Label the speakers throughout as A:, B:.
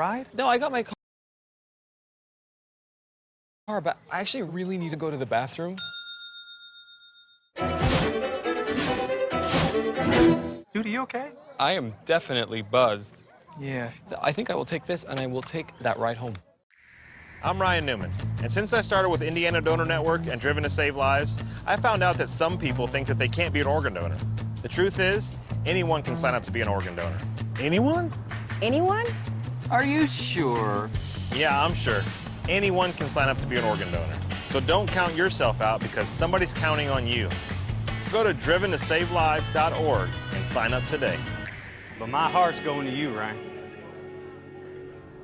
A: ride?
B: No, I got my car, but I actually really need to go to the bathroom.
A: Dude, are you okay?
B: I am definitely buzzed.
A: Yeah.
B: I think I will take this and I will take that ride home.
C: I'm Ryan Newman, and since I started with Indiana Donor Network and Driven to Save Lives, I found out that some people think that they can't be an organ donor. The truth is, anyone can sign up to be an organ donor.
A: Anyone?
D: Anyone?
A: Are you sure?
C: Yeah, I'm sure. Anyone can sign up to be an organ donor. So don't count yourself out because somebody's counting on you. Go to driventosavelives.org and sign up today.
E: But my heart's going to you, Ryan.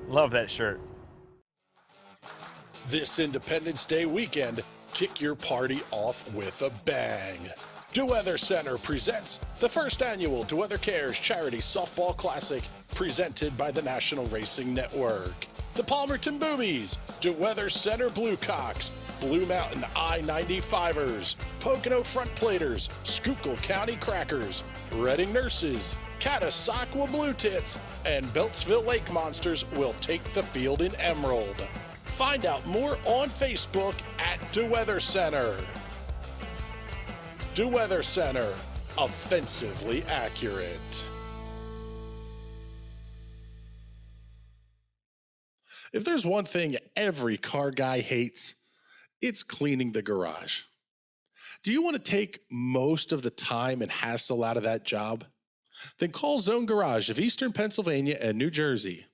C: Love that shirt.
F: This Independence Day weekend, kick your party off with a bang. DeWeather Center presents the first annual DeWeather Cares Charity Softball Classic presented by the National Racing Network. The Palmerton Boobies, DeWeather Center Bluecocks, Blue Mountain I-95ers, Pocono Front Platers, Schuylkill County Crackers, Reading Nurses, Catasauqua Blue Tits, and Beltsville Lake Monsters will take the field in Emerald. Find out more on Facebook at DeWeather Center. DeWeather Center, offensively accurate. If there's one thing every car guy hates, it's cleaning the garage. Do you want to take most of the time and hassle out of that job? Then call Zone Garage of Eastern Pennsylvania and New Jersey.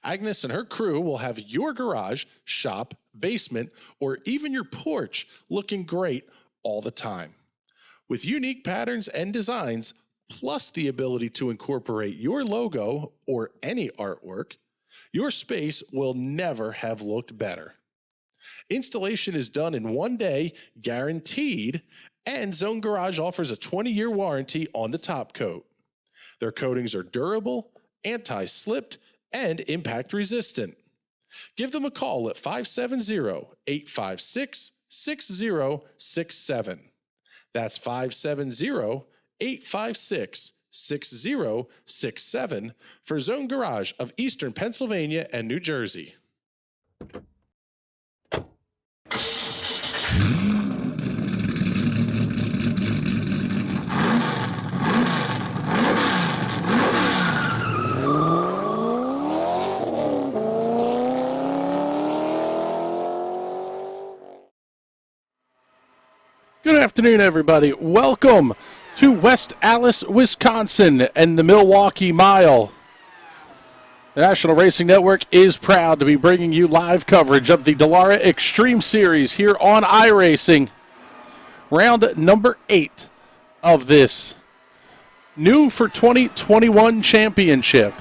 F: Agnes and her crew will have your garage, shop, basement, or even your porch looking great all the time. With unique patterns and designs, plus the ability to incorporate your logo or any artwork, your space will never have looked better. Installation is done in 1 day, guaranteed, and Zone Garage offers a 20-year warranty on the top coat. Their coatings are durable, anti-slipped, and impact resistant. Give them a call at 570-856-6067. That's 570-856-6067 for Zone Garage of Eastern Pennsylvania and New Jersey. Good afternoon, everybody. Welcome to West Allis, Wisconsin, and the Milwaukee Mile. The National Racing Network is proud to be bringing you live coverage of the Dallara X-treme Series here on iRacing. Round number 8 of this new for 2021 championship.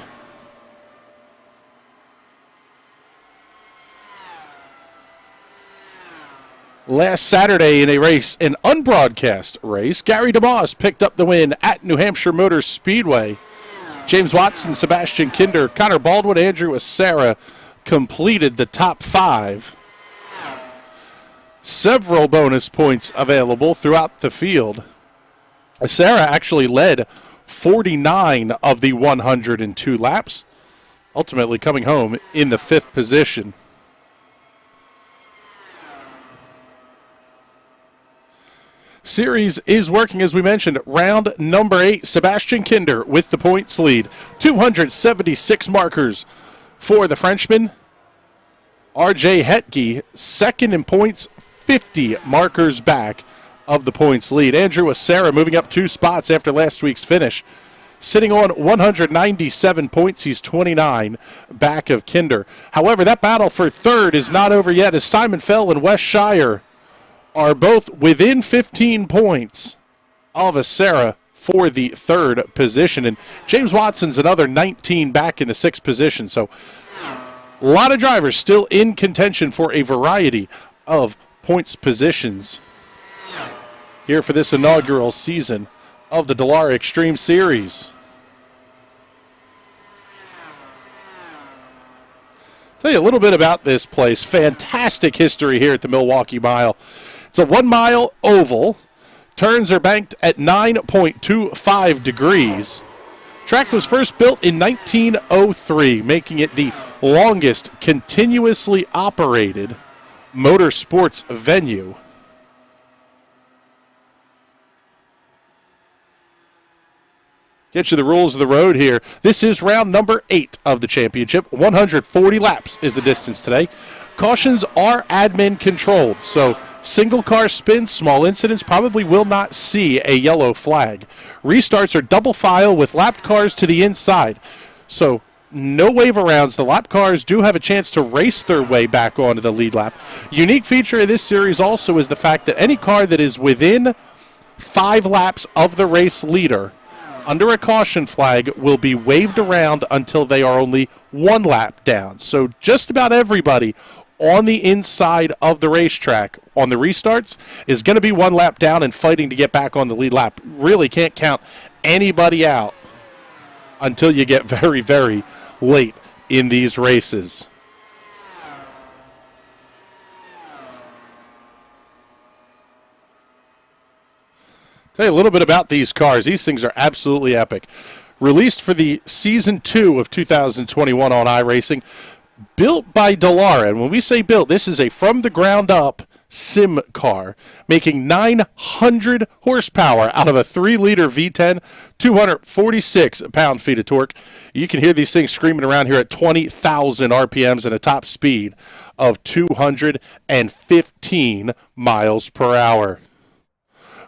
F: Last Saturday in a race, an unbroadcast race, Gary DeMoss picked up the win at New Hampshire Motor Speedway. James Watson, Sebastian Kinder, Connor Baldwin, Andrew Acera completed the top 5. Several bonus points available throughout the field. Acera actually led 49 of the 102 laps, ultimately coming home in the 5th position. Series is working, as we mentioned. Round number 8, Sebastian Kinder with the points lead. 276 markers for the Frenchman. R.J. Hetke, second in points, 50 markers back of the points lead. Andrew Acera moving up 2 spots after last week's finish. Sitting on 197 points, he's 29 back of Kinder. However, that battle for third is not over yet, as Simon Fell and Wes Shire are both within 15 points of Acera for the 3rd position. And James Watson's another 19 back in the 6th position. So a lot of drivers still in contention for a variety of points positions here for this inaugural season of the Dallara X-treme Series. Tell you a little bit about this place. Fantastic history here at the Milwaukee Mile. It's a 1-mile oval. Turns are banked at 9.25 degrees. Track was first built in 1903, making it the longest continuously operated motorsports venue. Get you the rules of the road here. This is round number 8 of the championship. 140 laps is the distance today. Cautions are admin controlled, so single car spins, small incidents probably will not see a yellow flag. Restarts are double file with lapped cars to the inside. So no wave arounds. The lap cars do have a chance to race their way back onto the lead lap. Unique feature of this series also is the fact that any car that is within 5 laps of the race leader under a caution flag will be waved around until they are only 1 lap down. So just about everybody on the inside of the racetrack on the restarts is going to be 1 lap down and fighting to get back on the lead lap. Really can't count anybody out until you get very, very late in these races. Tell you a little bit about these cars. These things are absolutely epic. Released for the Season 2 of 2021 on iRacing. Built by Dallara. And when we say built, this is a from-the-ground-up sim car, making 900 horsepower out of a 3-liter V10, 246 pound-feet of torque. You can hear these things screaming around here at 20,000 RPMs and a top speed of 215 miles per hour.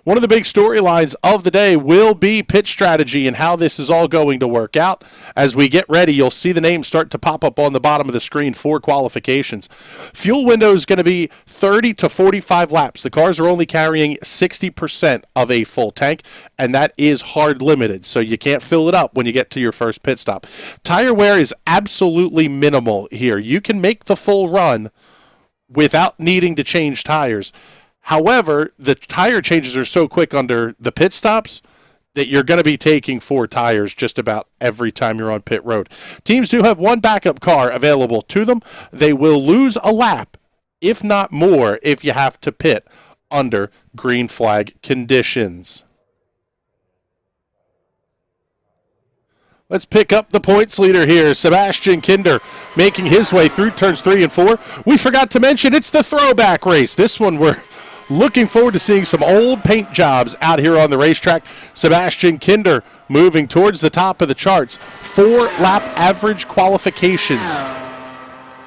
F: One of the big storylines of the day will be pit strategy and how this is all going to work out. As we get ready, you'll see the names start to pop up on the bottom of the screen for qualifications. Fuel window is going to be 30 to 45 laps. The cars are only carrying 60% of a full tank, and that is hard limited, so you can't fill it up when you get to your first pit stop. Tire wear is absolutely minimal here. You can make the full run without needing to change tires. However, the tire changes are so quick under the pit stops that you're going to be taking 4 tires just about every time you're on pit road. Teams do have 1 backup car available to them. They will lose a lap, if not more, if you have to pit under green flag conditions. Let's pick up the points leader here. Sebastian Kinder making his way through turns 3 and 4. We forgot to mention it's the throwback race. This one we're looking forward to seeing some old paint jobs out here on the racetrack. Sebastian Kinder moving towards the top of the charts. 4-lap average qualifications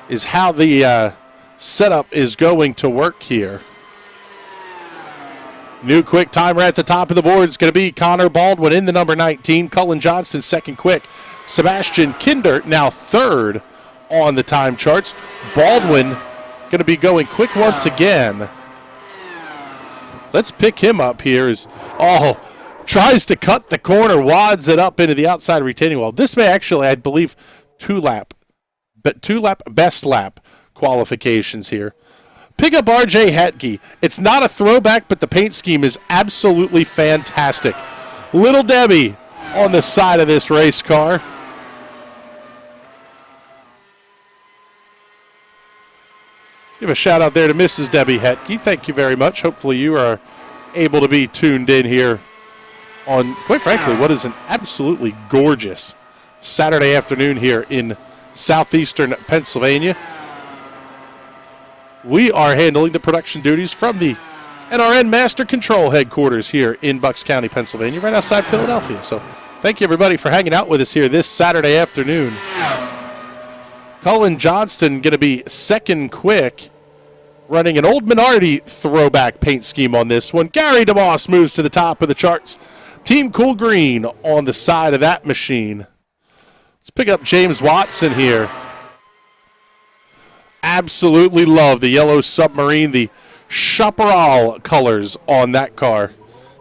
F: is how the setup is going to work here. New quick timer at the top of the board is going to be Connor Baldwin in the number 19. Cullen Johnson second quick. Sebastian Kinder now 3rd on the time charts. Baldwin going to be going quick once again. Let's pick him up here. Tries to cut the corner, wads it up into the outside retaining wall. This may actually, I believe, 2-lap best lap qualifications here. Pick up RJ Hetke. It's not a throwback, but the paint scheme is absolutely fantastic. Little Debbie on the side of this race car. Give a shout out there to Mrs. Debbie Hetke. Thank you very much. Hopefully you are able to be tuned in here on, quite frankly, what is an absolutely gorgeous Saturday afternoon here in southeastern Pennsylvania. We are handling the production duties from the NRN Master Control headquarters here in Bucks County, Pennsylvania, right outside Philadelphia. So thank you, everybody, for hanging out with us here this Saturday afternoon. Cullen Johnston going to be second quick, running an old Minardi throwback paint scheme on this one. Gary DeMoss moves to the top of the charts. Team Cool Green on the side of that machine. Let's pick up James Watson here. Absolutely love the yellow submarine, the chaparral colors on that car.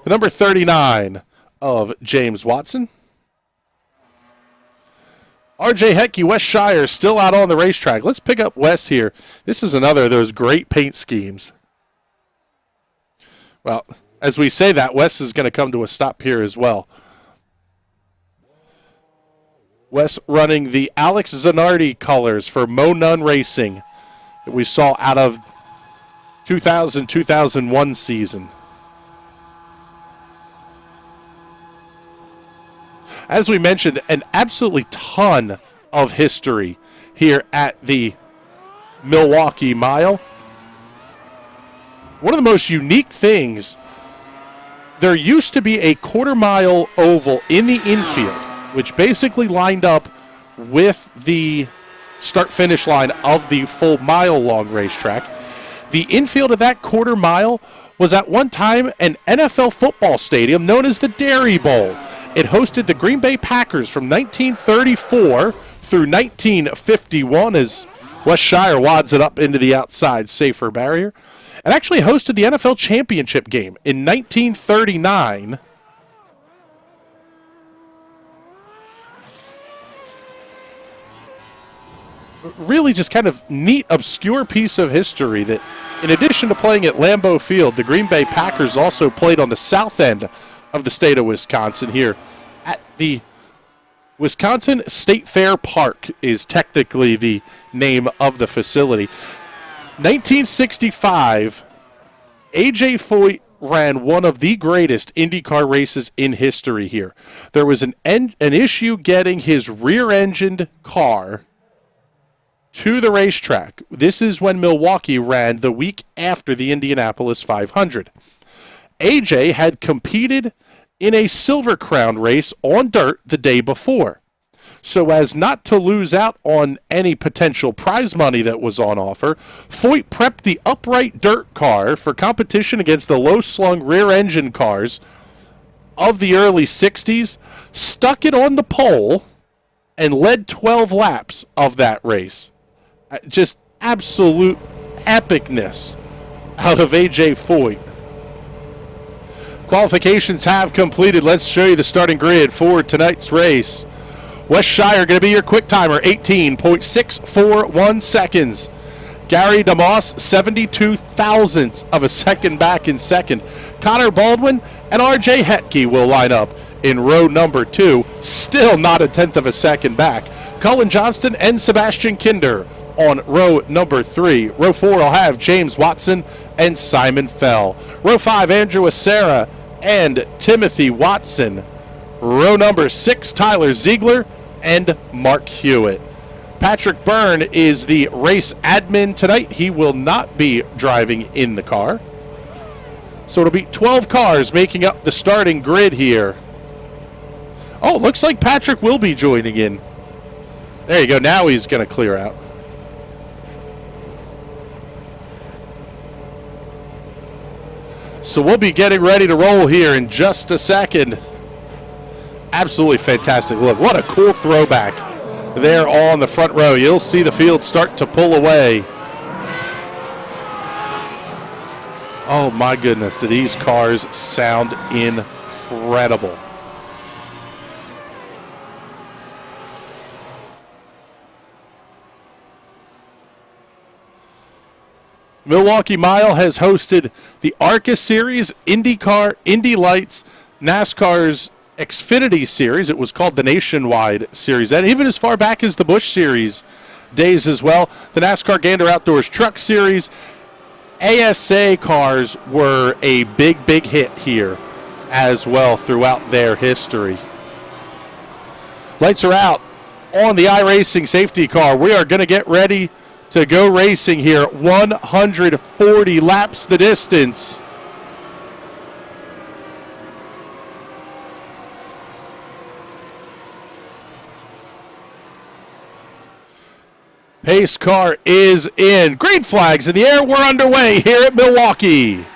F: The number 39 of James Watson. RJ Hetke, Wes Shire, still out on the racetrack. Let's pick up Wes here. This is another of those great paint schemes. Well, as we say that, Wes is going to come to a stop here as well. Wes running the Alex Zanardi colors for Mo Nunn Racing that we saw out of 2000-2001 season. As we mentioned, an absolutely ton of history here at the Milwaukee Mile. One of the most unique things, there used to be a quarter-mile oval in the infield, which basically lined up with the start-finish line of the full mile-long racetrack. The infield of that quarter mile was at one time an NFL football stadium known as the Dairy Bowl. It hosted the Green Bay Packers from 1934 through 1951 as West Shire wads it up into the outside safer barrier. It actually hosted the NFL championship game in 1939. Really just kind of neat, obscure piece of history that in addition to playing at Lambeau Field, the Green Bay Packers also played on the south end of the state of Wisconsin here at the Wisconsin State Fair Park is technically the name of the facility. 1965, A.J. Foyt ran one of the greatest IndyCar races in history here. There was an issue getting his rear-engined car to the racetrack. This is when Milwaukee ran the week after the Indianapolis 500. AJ had competed in a Silver Crown race on dirt the day before. So as not to lose out on any potential prize money that was on offer, Foyt prepped the upright dirt car for competition against the low-slung rear-engine cars of the early 60s, stuck it on the pole, and led 12 laps of that race. Just absolute epicness out of A.J. Foyt. Qualifications have completed. Let's show you the starting grid for tonight's race. West Shire going to be your quick timer, 18.641 seconds. Gary DeMoss, 72 thousandths of a second back in second. Connor Baldwin and R.J. Hetke will line up in row number 2. Still not a tenth of a second back. Cullen Johnston and Sebastian Kinder on row number 3. Row 4 will have James Watson and Simon Fell. Row 5, Andrew Acera and Timothy Watson. Row number 6, Tyler Ziegler and Mark Hewitt. Patrick Byrne is the race admin tonight. He will not be driving in the car. So it'll be 12 cars making up the starting grid here. Oh, looks like Patrick will be joining in. There you go. Now he's going to clear out. So we'll be getting ready to roll here in just a second. Absolutely fantastic look. What a cool throwback there on the front row. You'll see the field start to pull away. Oh my goodness, do these cars sound incredible. Milwaukee Mile has hosted the ARCA Series, IndyCar, Indy Lights, NASCAR's Xfinity Series. It was called the Nationwide Series, and even as far back as the Busch Series days as well. The NASCAR Gander Outdoors Truck Series. ASA cars were a big, big hit here as well throughout their history. Lights are out on the iRacing safety car. We are going to get ready to go racing here. 140 laps the distance. Pace car is in. Green flags in the air. We're underway here at Milwaukee.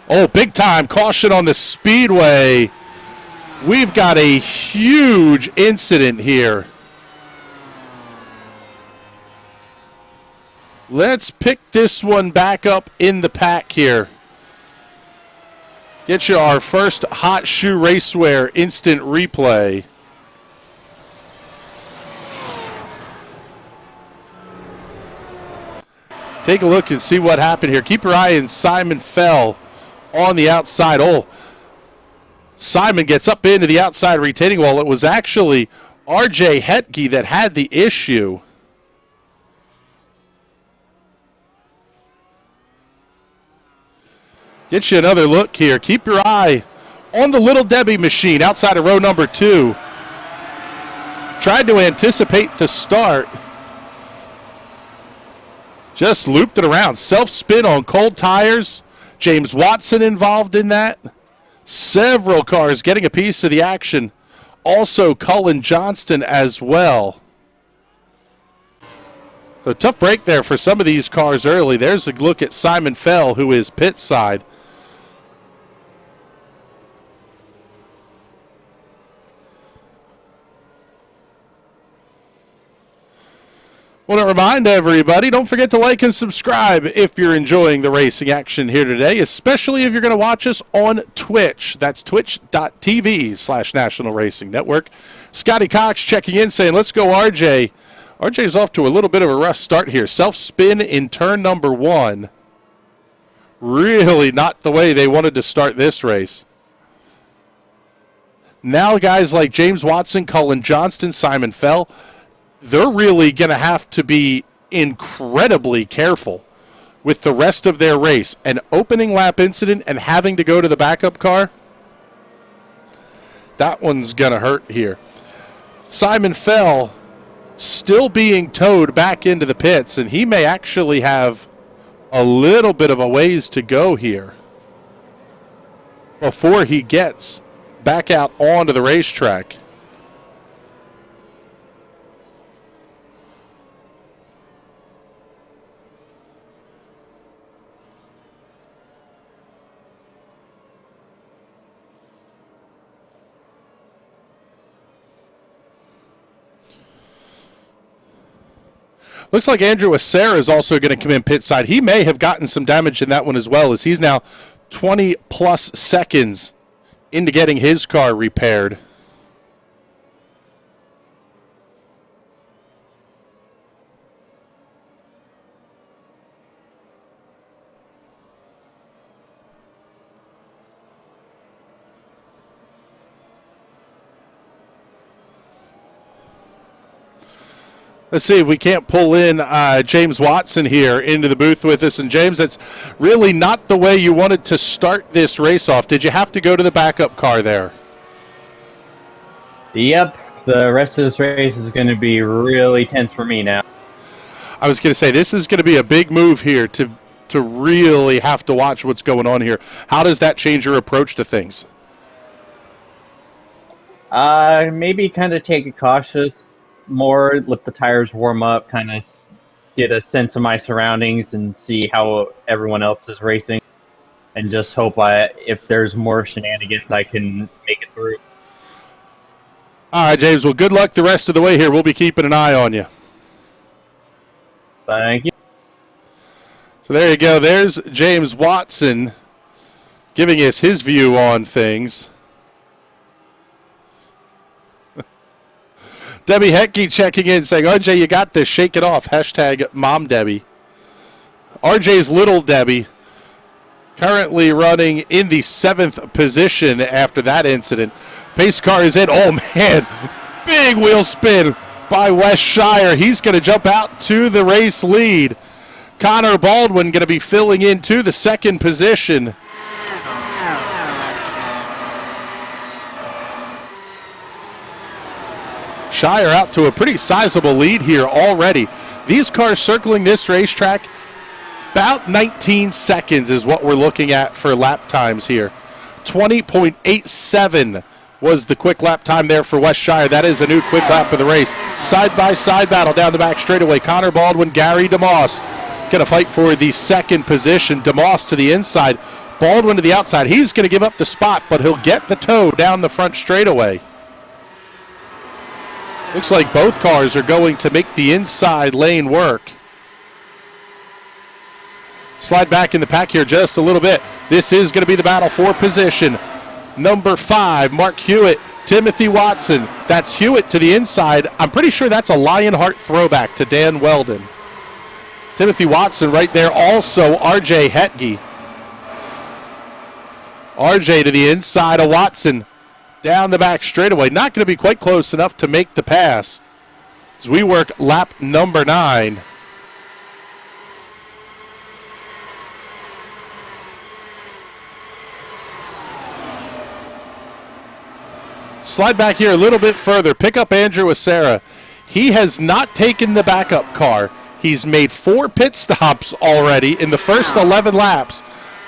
F: Oh, big time caution on the speedway. We've got a huge incident here. Let's pick this one back up in the pack here. Get you our first Hot Shoe Racewear instant replay. Take a look and see what happened here. Keep your eye on Simon Fell on the outside. Oh, Simon gets up into the outside retaining wall. It was actually R.J. Hetke that had the issue. Get you another look here. Keep your eye on the Little Debbie machine outside of row number 2. Tried to anticipate the start. Just looped it around. Self-spin on cold tires. James Watson involved in that. Several cars getting a piece of the action. Also Cullen Johnston as well. So tough break there for some of these cars early. There's a look at Simon Fell, who is pit side. Want to remind everybody, don't forget to like and subscribe if you're enjoying the racing action here today, especially if you're going to watch us on Twitch. That's twitch.tv/National Racing Network. Scotty Cox checking in saying, let's go RJ. RJ's off to a little bit of a rough start here. Self-spin in turn number 1. Really not the way they wanted to start this race. Now guys like James Watson, Cullen Johnston, Simon Fell, they're really going to have to be incredibly careful with the rest of their race. An opening lap incident and having to go to the backup car, that one's going to hurt here. Simon Fell still being towed back into the pits, and he may actually have a little bit of a ways to go here before he gets back out onto the racetrack. Looks like Andrew Acera is also going to come in pit side. He may have gotten some damage in that one as well, as he's now 20-plus seconds into getting his car repaired. Let's see if we can't pull in James Watson here into the booth with us. And James, that's really not the way you wanted to start this race off. Did you have to go to the backup car there?
D: Yep. The rest of this race is going to be really tense for me now.
F: I was going to say, this is going to be a big move here to really have to watch what's going on here. How does that change your approach to things?
D: Maybe kind of take it cautious. More, let the tires warm up, kind of get a sense of my surroundings and see how everyone else is racing, and just hope if there's more shenanigans, I can make it through.
F: All right, James. Well, good luck the rest of the way here. We'll be keeping an eye on you.
D: Thank you.
F: So there you go. There's James Watson giving us his view on things. Debbie Hetke checking in saying, RJ, you got this. Shake it off. Hashtag Mom Debbie. RJ's Little Debbie currently running in the 7th position after that incident. Pace car is in. Oh, man. Big wheel spin by Wes Shire. He's going to jump out to the race lead. Connor Baldwin going to be filling into the 2nd position. Shire out to a pretty sizable lead here already. These cars circling this racetrack, about 19 seconds is what we're looking at for lap times here. 20.87 was the quick lap time there for West Shire. That is a new quick lap of the race. Side-by-side battle down the back straightaway. Connor Baldwin, Gary DeMoss going to fight for the 2nd position. DeMoss to the inside, Baldwin to the outside. He's going to give up the spot, but he'll get the tow down the front straightaway. Looks like both cars are going to make the inside lane work. Slide back in the pack here just a little bit. This is going to be the battle for position. Number 5, Mark Hewitt, Timothy Watson. That's Hewitt to the inside. I'm pretty sure that's a Lionheart throwback to Dan Weldon. Timothy Watson right there. Also, RJ Hetke. RJ to the inside of Watson. Down the back straightaway. Not going to be quite close enough to make the pass as we work lap number 9. Slide back here a little bit further. Pick up Andrew Acera. He has not taken the backup car. He's made 4 pit stops already in the first 11 laps,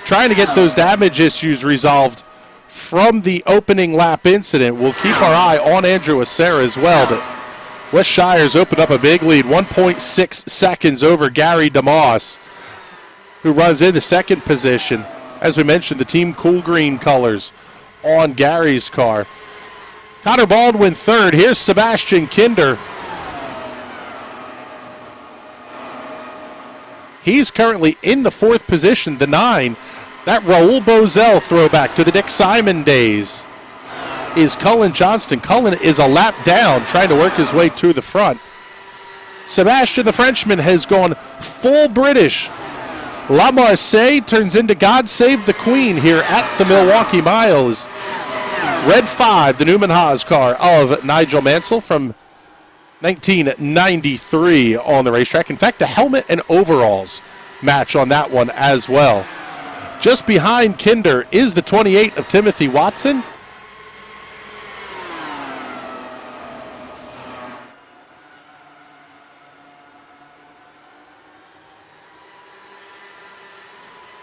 F: trying to get those damage issues resolved from the opening lap incident. We'll keep our eye on Andrew Acera as well, but West Shire's opened up a big lead, 1.6 seconds over Gary DeMoss, who runs into second position. As we mentioned, the team cool green colors on Gary's car. Connor Baldwin third. Here's Sebastian Kinder. He's currently in the 4th position, the 9. That Raul Bozell throwback to the Dick Simon days is Cullen Johnston. Cullen is a lap down, trying to work his way to the front. Sebastian, the Frenchman, has gone full British. La Marseille turns into God Save the Queen here at the Milwaukee Mile. Red 5, the Newman Haas car of Nigel Mansell from 1993 on the racetrack. In fact, the helmet and overalls match on that one as well. Just behind Kinder is the 28 of Timothy Watson.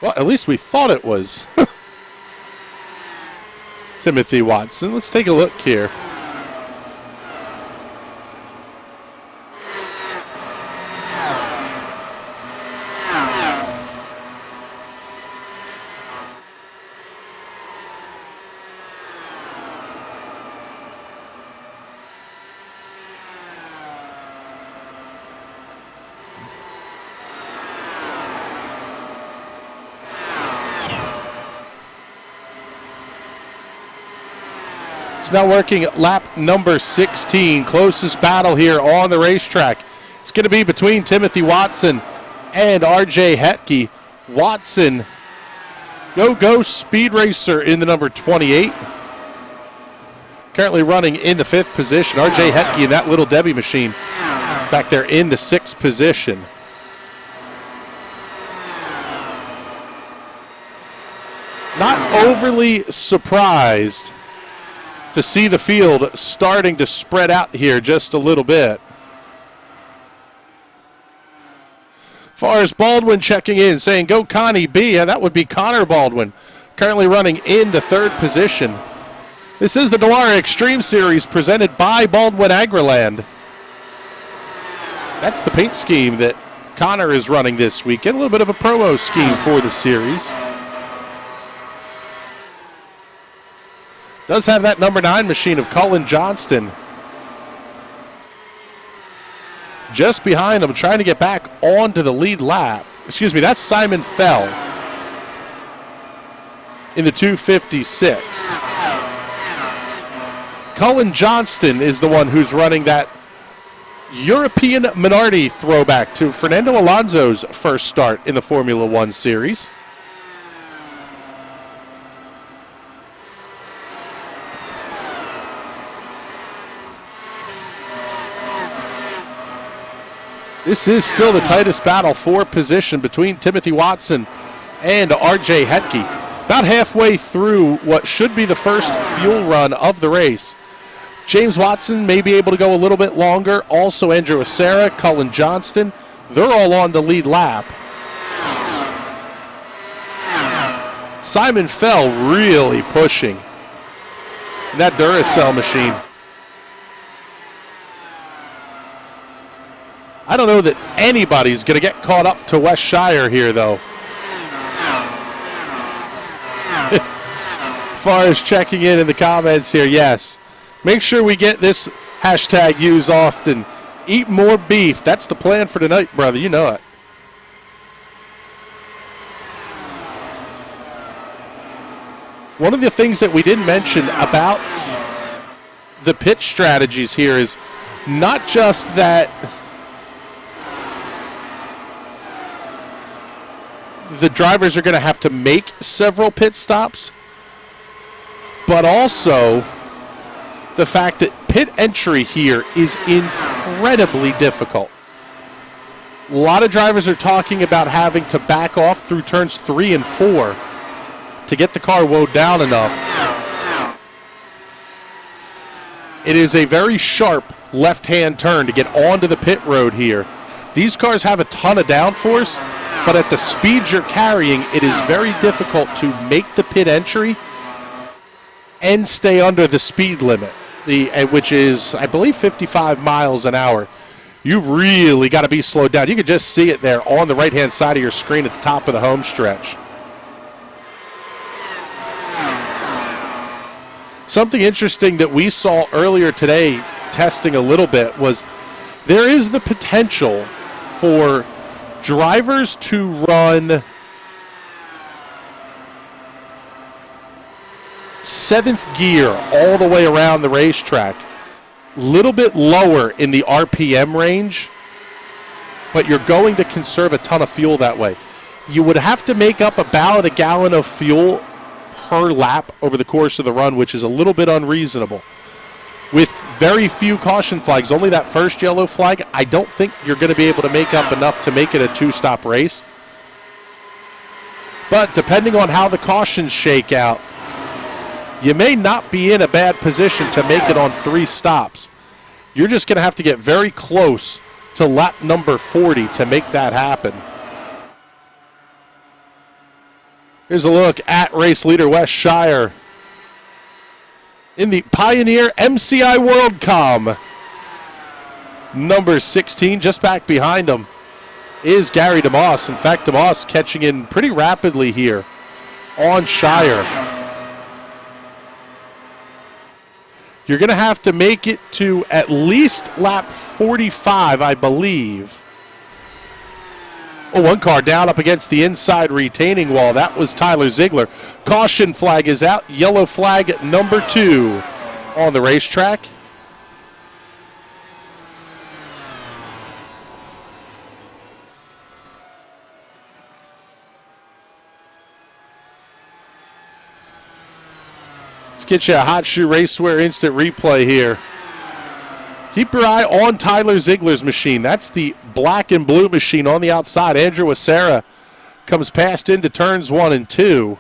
F: Well, at least we thought it was Timothy Watson. Let's take a look here. It's now working lap number 16. Closest battle here on the racetrack. It's going to be between Timothy Watson and RJ Hetke. Watson, go speed racer in the number 28. Currently running in the 5th position. RJ Hetke in that little Debbie machine back there in the 6th position. Not overly surprised to see the field starting to spread out here just a little bit. As far as Baldwin checking in, saying go Connie B, yeah, that would be Connor Baldwin, currently running in the 3rd position. This is the Dallara X-treme Series presented by Baldwin Agriland. That's the paint scheme that Connor is running this weekend. A little bit of a promo scheme for the series. Does have that number 9 machine of Cullen Johnston. Just behind him, trying to get back onto the lead lap. Excuse me, that's Simon Fell in the 256. Cullen Johnston is the one who's running that European Minardi throwback to Fernando Alonso's first start in the Formula One series. This is still the tightest battle for position between Timothy Watson and RJ Hetke. About halfway through what should be the first fuel run of the race. James Watson may be able to go a little bit longer. Also Andrew Acera, Cullen Johnston. They're all on the lead lap. Simon Fell really pushing that Duracell machine. I don't know that anybody's going to get caught up to West Shire here, though. As far as checking in the comments here, yes. Make sure we get this hashtag used often. Eat more beef. That's the plan for tonight, brother. You know it. One of the things that we didn't mention about the pit strategies here is not just that the drivers are going to have to make several pit stops, but also the fact that pit entry here is incredibly difficult. A lot of drivers are talking about having to back off through turns 3 and 4 to get the car wound down enough It is a very sharp left-hand turn to get onto the pit road here. These cars have a ton of downforce, but at the speed you're carrying, it is very difficult to make the pit entry and stay under the speed limit, which is, I believe, 55 miles an hour. You've really got to be slowed down. You can just see it there on the right-hand side of your screen at the top of the home stretch. Something interesting that we saw earlier today, testing a little bit, was there is the potential for drivers to run seventh gear all the way around the racetrack. Little bit lower in the RPM range, but you're going to conserve a ton of fuel that way. You would have to make up about a gallon of fuel per lap over the course of the run, which is a little bit unreasonable. With very few caution flags, only that first yellow flag, I don't think you're going to be able to make up enough to make it a two-stop race. But depending on how the cautions shake out, you may not be in a bad position to make it on 3 stops. You're just going to have to get very close to lap number 40 to make that happen. Here's a look at race leader Wes Shire in the Pioneer MCI WorldCom. Number 16, just back behind him, is Gary DeMoss. In fact, DeMoss catching in pretty rapidly here on Shire. You're going to have to make it to at least lap 45, I believe. Oh, one car down up against the inside retaining wall. That was Tyler Ziegler. Caution flag is out. Yellow flag number 2 on the racetrack. Let's get you a Hot Shoe Racewear instant replay here. Keep your eye on Tyler Ziegler's machine. That's the black and blue machine on the outside. Andrew Acera comes past into turns 1 and 2.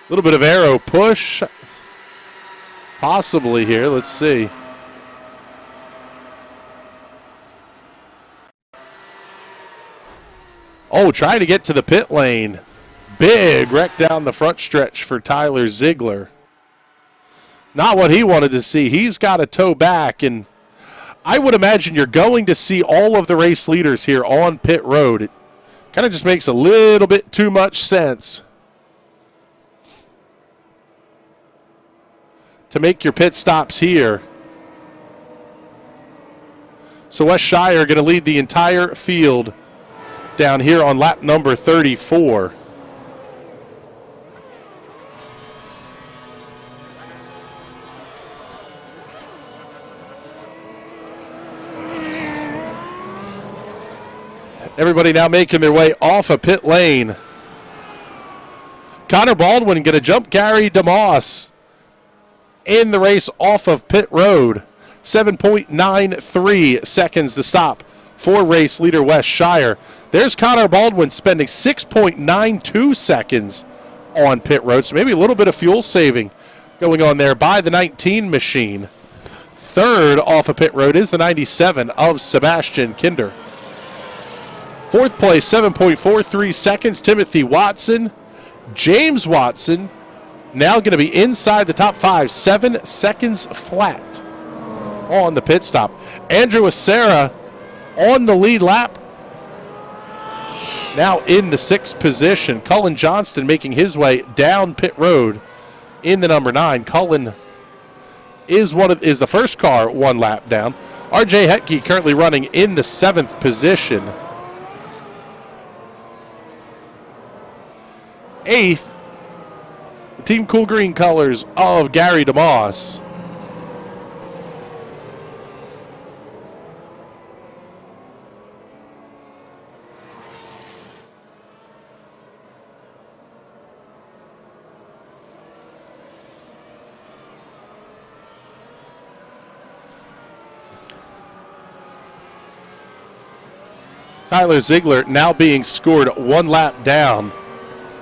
F: A little bit of aero push, possibly here. Let's see. Oh, trying to get to the pit lane. Big wreck down the front stretch for Tyler Ziegler. Not what he wanted to see. He's got to tow back, and I would imagine you're going to see all of the race leaders here on pit road. It kind of just makes a little bit too much sense to make your pit stops here. So Wes Shire going to lead the entire field down here on lap number 34. Everybody now making their way off a pit lane. Connor Baldwin going to jump Gary DeMoss in the race off of pit road. 7.93 seconds to stop for race leader Wes Shire. There's Connor Baldwin spending 6.92 seconds on pit road. So maybe a little bit of fuel saving going on there by the 19 machine. Third off of pit road is the 97 of Sebastian Kinder. Fourth place, 7.43 seconds, Timothy Watson. James Watson now going to be inside the top 5, 7 seconds flat on the pit stop. Andrew Acera on the lead lap, now in the 6th position. Cullen Johnston making his way down pit road in the number 9. Cullen is the first car 1 lap down. RJ Hetke currently running in the 7th position. 8th, Team Cool Green colors of Gary DeMoss. Tyler Ziegler now being scored 1 lap down.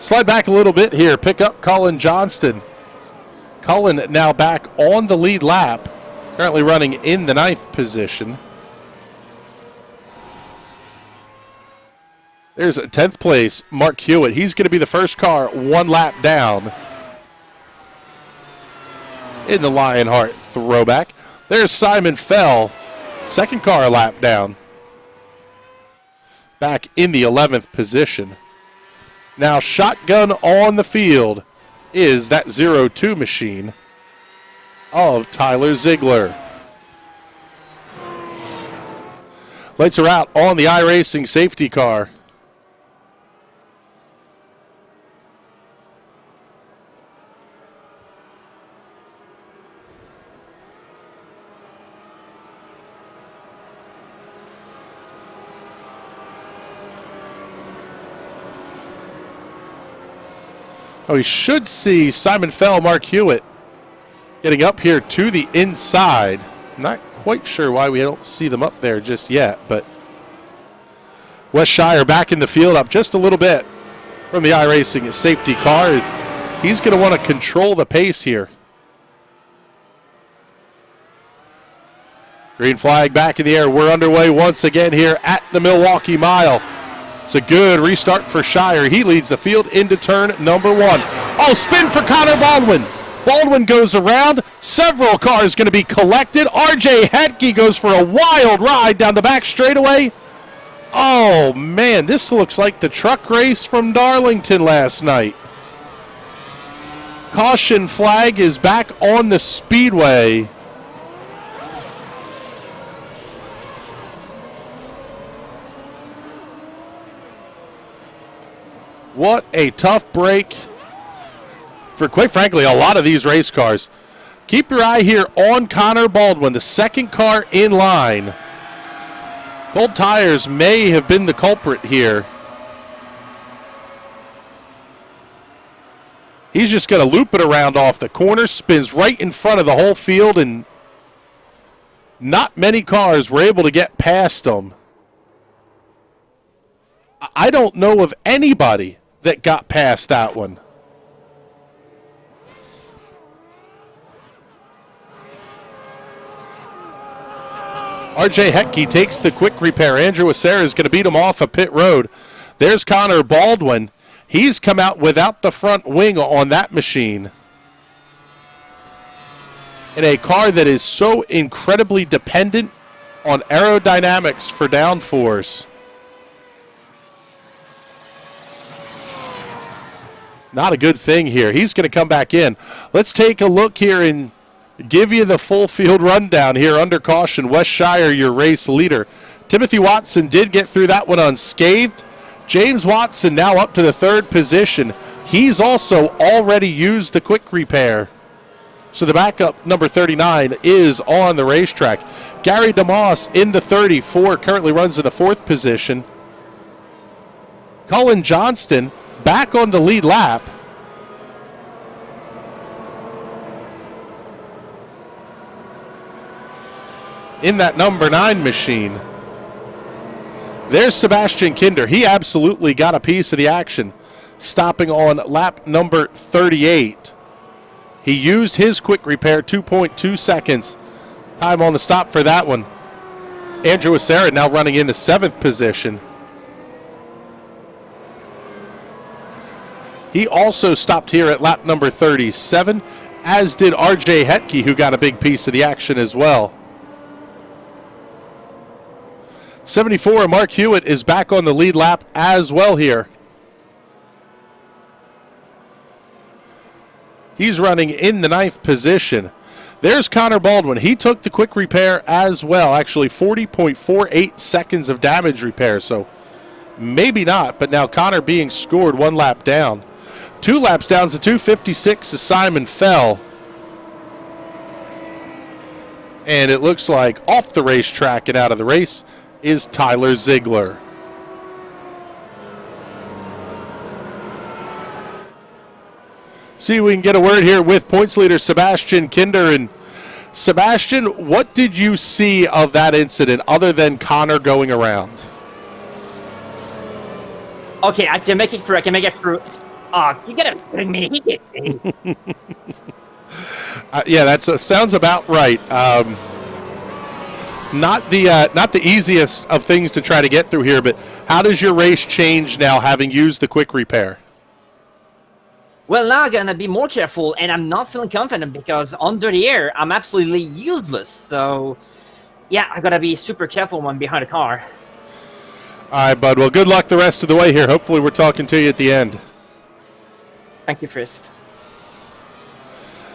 F: Slide back a little bit here. Pick up Colin Johnston. Cullen now back on the lead lap, currently running in the 9th position. There's 10th place, Mark Hewitt. He's going to be the first car 1 lap down in the Lionheart throwback. There's Simon Fell, second car a lap down, back in the 11th position. Now shotgun on the field is that 0-2 machine of Tyler Ziegler. Lights are out on the iRacing safety car. Oh, we should see Simon Fell, Mark Hewitt getting up here to the inside. Not quite sure why we don't see them up there just yet, but Wes Shire back in the field up just a little bit from the iRacing safety car. He's going to want to control the pace here. Green flag back in the air. We're underway once again here at the Milwaukee Mile. It's a good restart for Shire. He leads the field into turn number 1. Oh, spin for Connor Baldwin. Baldwin goes around. Several cars going to be collected. RJ Hetke goes for a wild ride down the back straightaway. Oh, man, this looks like the truck race from Darlington last night. Caution flag is back on the speedway. What a tough break for, quite frankly, a lot of these race cars. Keep your eye here on Connor Baldwin, the second car in line. Cold tires may have been the culprit here. He's just going to loop it around off the corner, spins right in front of the whole field, and not many cars were able to get past him. I don't know of anybody that got past that one. RJ Hetke takes the quick repair. Andrew Acera is going to beat him off of pit road. There's Connor Baldwin. He's come out without the front wing on that machine. In a car that is so incredibly dependent on aerodynamics for downforce. Not a good thing here. He's going to come back in. Let's take a look here and give you the full field rundown here under caution. Wes Shire, your race leader. Timothy Watson did get through that one unscathed. James Watson now up to the 3rd position. He's also already used the quick repair. So the backup, number 39, is on the racetrack. Gary DeMoss in the 34, currently runs in the 4th position. Colin Johnston back on the lead lap. In that number 9 machine. There's Sebastian Kinder. He absolutely got a piece of the action, stopping on lap number 38. He used his quick repair, 2.2 seconds. Time on the stop for that one. Andrew Acera now running in the 7th position. He also stopped here at lap number 37, as did RJ Hetke, who got a big piece of the action as well. 74, Mark Hewitt is back on the lead lap as well here. He's running in the 9th position. There's Connor Baldwin. He took the quick repair as well. Actually, 40.48 seconds of damage repair, so maybe not. But now Connor being scored 1 lap down. 2 laps down to 2:56 is Simon Fell. And it looks like off the racetrack and out of the race is Tyler Ziegler. See if we can get a word here with points leader Sebastian Kinder. And Sebastian, what did you see of that incident other than Connor going around?
G: Okay, I can make it through. Oh, you gotta bring me. He hit me.
F: Yeah, that sounds about right. Not the easiest of things to try to get through here, but how does your race change now having used the quick repair?
G: Well, now I'm gonna be more careful, and I'm not feeling confident because under the air, I'm absolutely useless. So, yeah, I gotta be super careful when I'm behind a car.
F: All right, bud. Well, good luck the rest of the way here. Hopefully we're talking to you at the end.
G: Thank you, Trist.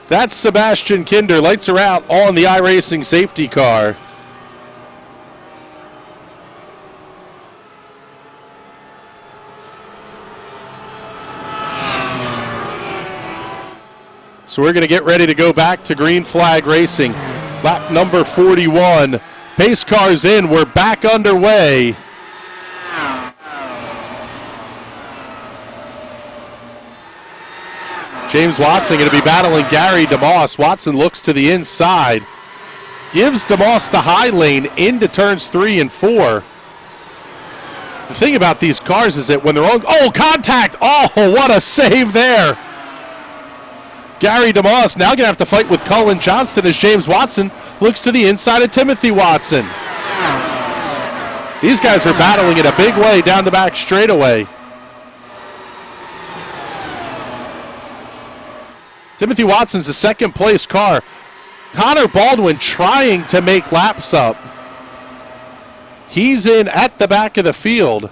F: That's Sebastian Kinder. Lights are out on the iRacing safety car. So we're going to get ready to go back to green flag racing. Lap number 41. Pace cars in. We're back underway. James Watson going to be battling Gary DeMoss. Watson looks to the inside. Gives DeMoss the high lane into turns 3 and 4. The thing about these cars is that when they're on... Oh, contact! Oh, what a save there! Gary DeMoss now going to have to fight with Cullen Johnston as James Watson looks to the inside of Timothy Watson. These guys are battling in a big way down the back straightaway. Timothy Watson's a second place car. Connor Baldwin trying to make laps up. He's in at the back of the field.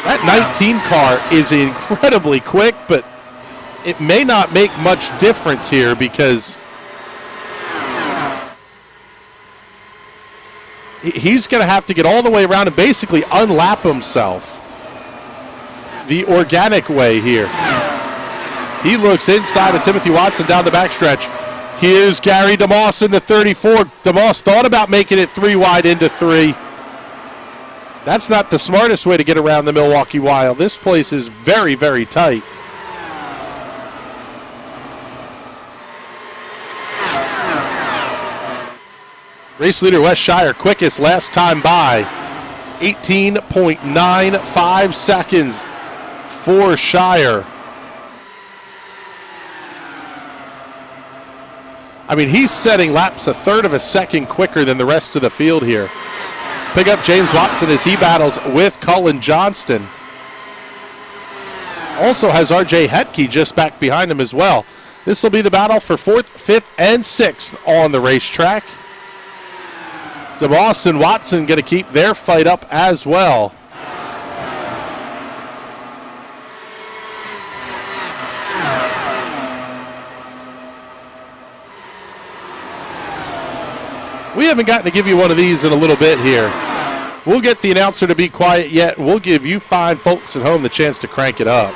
F: That 19 car is incredibly quick, but it may not make much difference here because he's going to have to get all the way around and basically unlap himself the organic way here. He looks inside of Timothy Watson down the backstretch. Here's Gary DeMoss in the 34. DeMoss thought about making it 3 wide into 3. That's not the smartest way to get around the Milwaukee Mile. This place is very, very tight. Race leader Wes Shire, quickest last time by. 18.95 seconds for Shire. I mean, he's setting laps a third of a second quicker than the rest of the field here. Pick up James Watson as he battles with Cullen Johnston. Also has RJ Hetke just back behind him as well. This will be the battle for 4th, 5th, and 6th on the racetrack. DeMoss and Watson going to keep their fight up as well. We haven't gotten to give you one of these in a little bit here. We'll get the announcer to be quiet yet. We'll give you fine folks at home the chance to crank it up.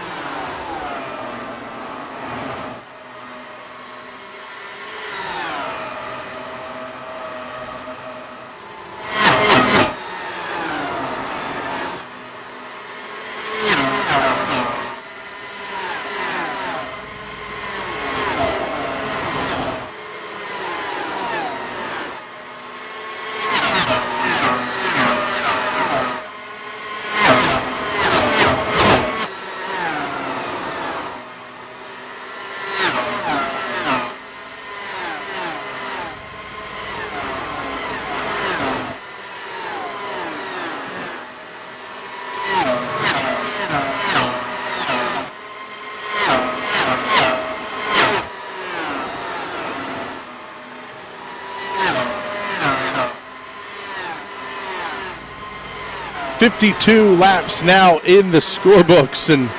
F: .52 laps now in the scorebooks, and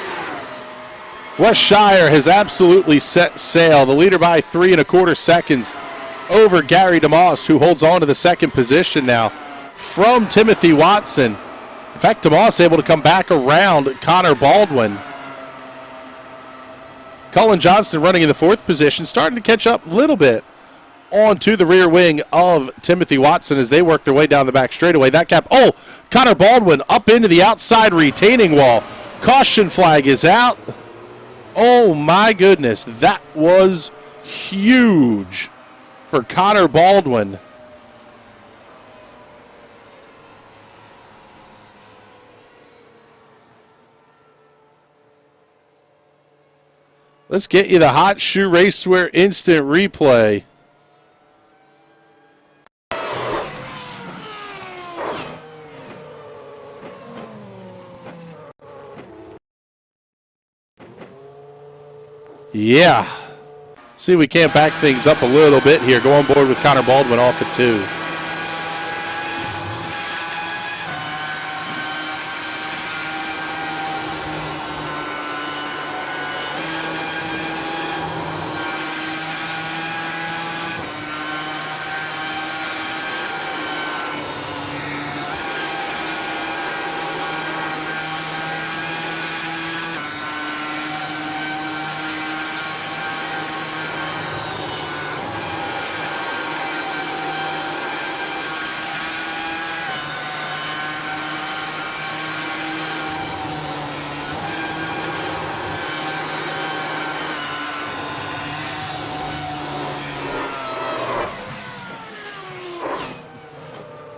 F: Wes Shire has absolutely set sail. The leader by 3 1/4 seconds over Gary DeMoss, who holds on to the second position now from Timothy Watson. In fact, DeMoss able to come back around Connor Baldwin. Cullen Johnston running in the 4th position, starting to catch up a little bit onto the rear wing of Timothy Watson as they work their way down the back straightaway. That gap, oh, Connor Baldwin up into the outside retaining wall. Caution flag is out. Oh my goodness, that was huge for Connor Baldwin. Let's get you the Hot Shoe Racewear Instant Replay. Yeah. See if we can't back things up a little bit here. Go on board with Connor Baldwin off at 2.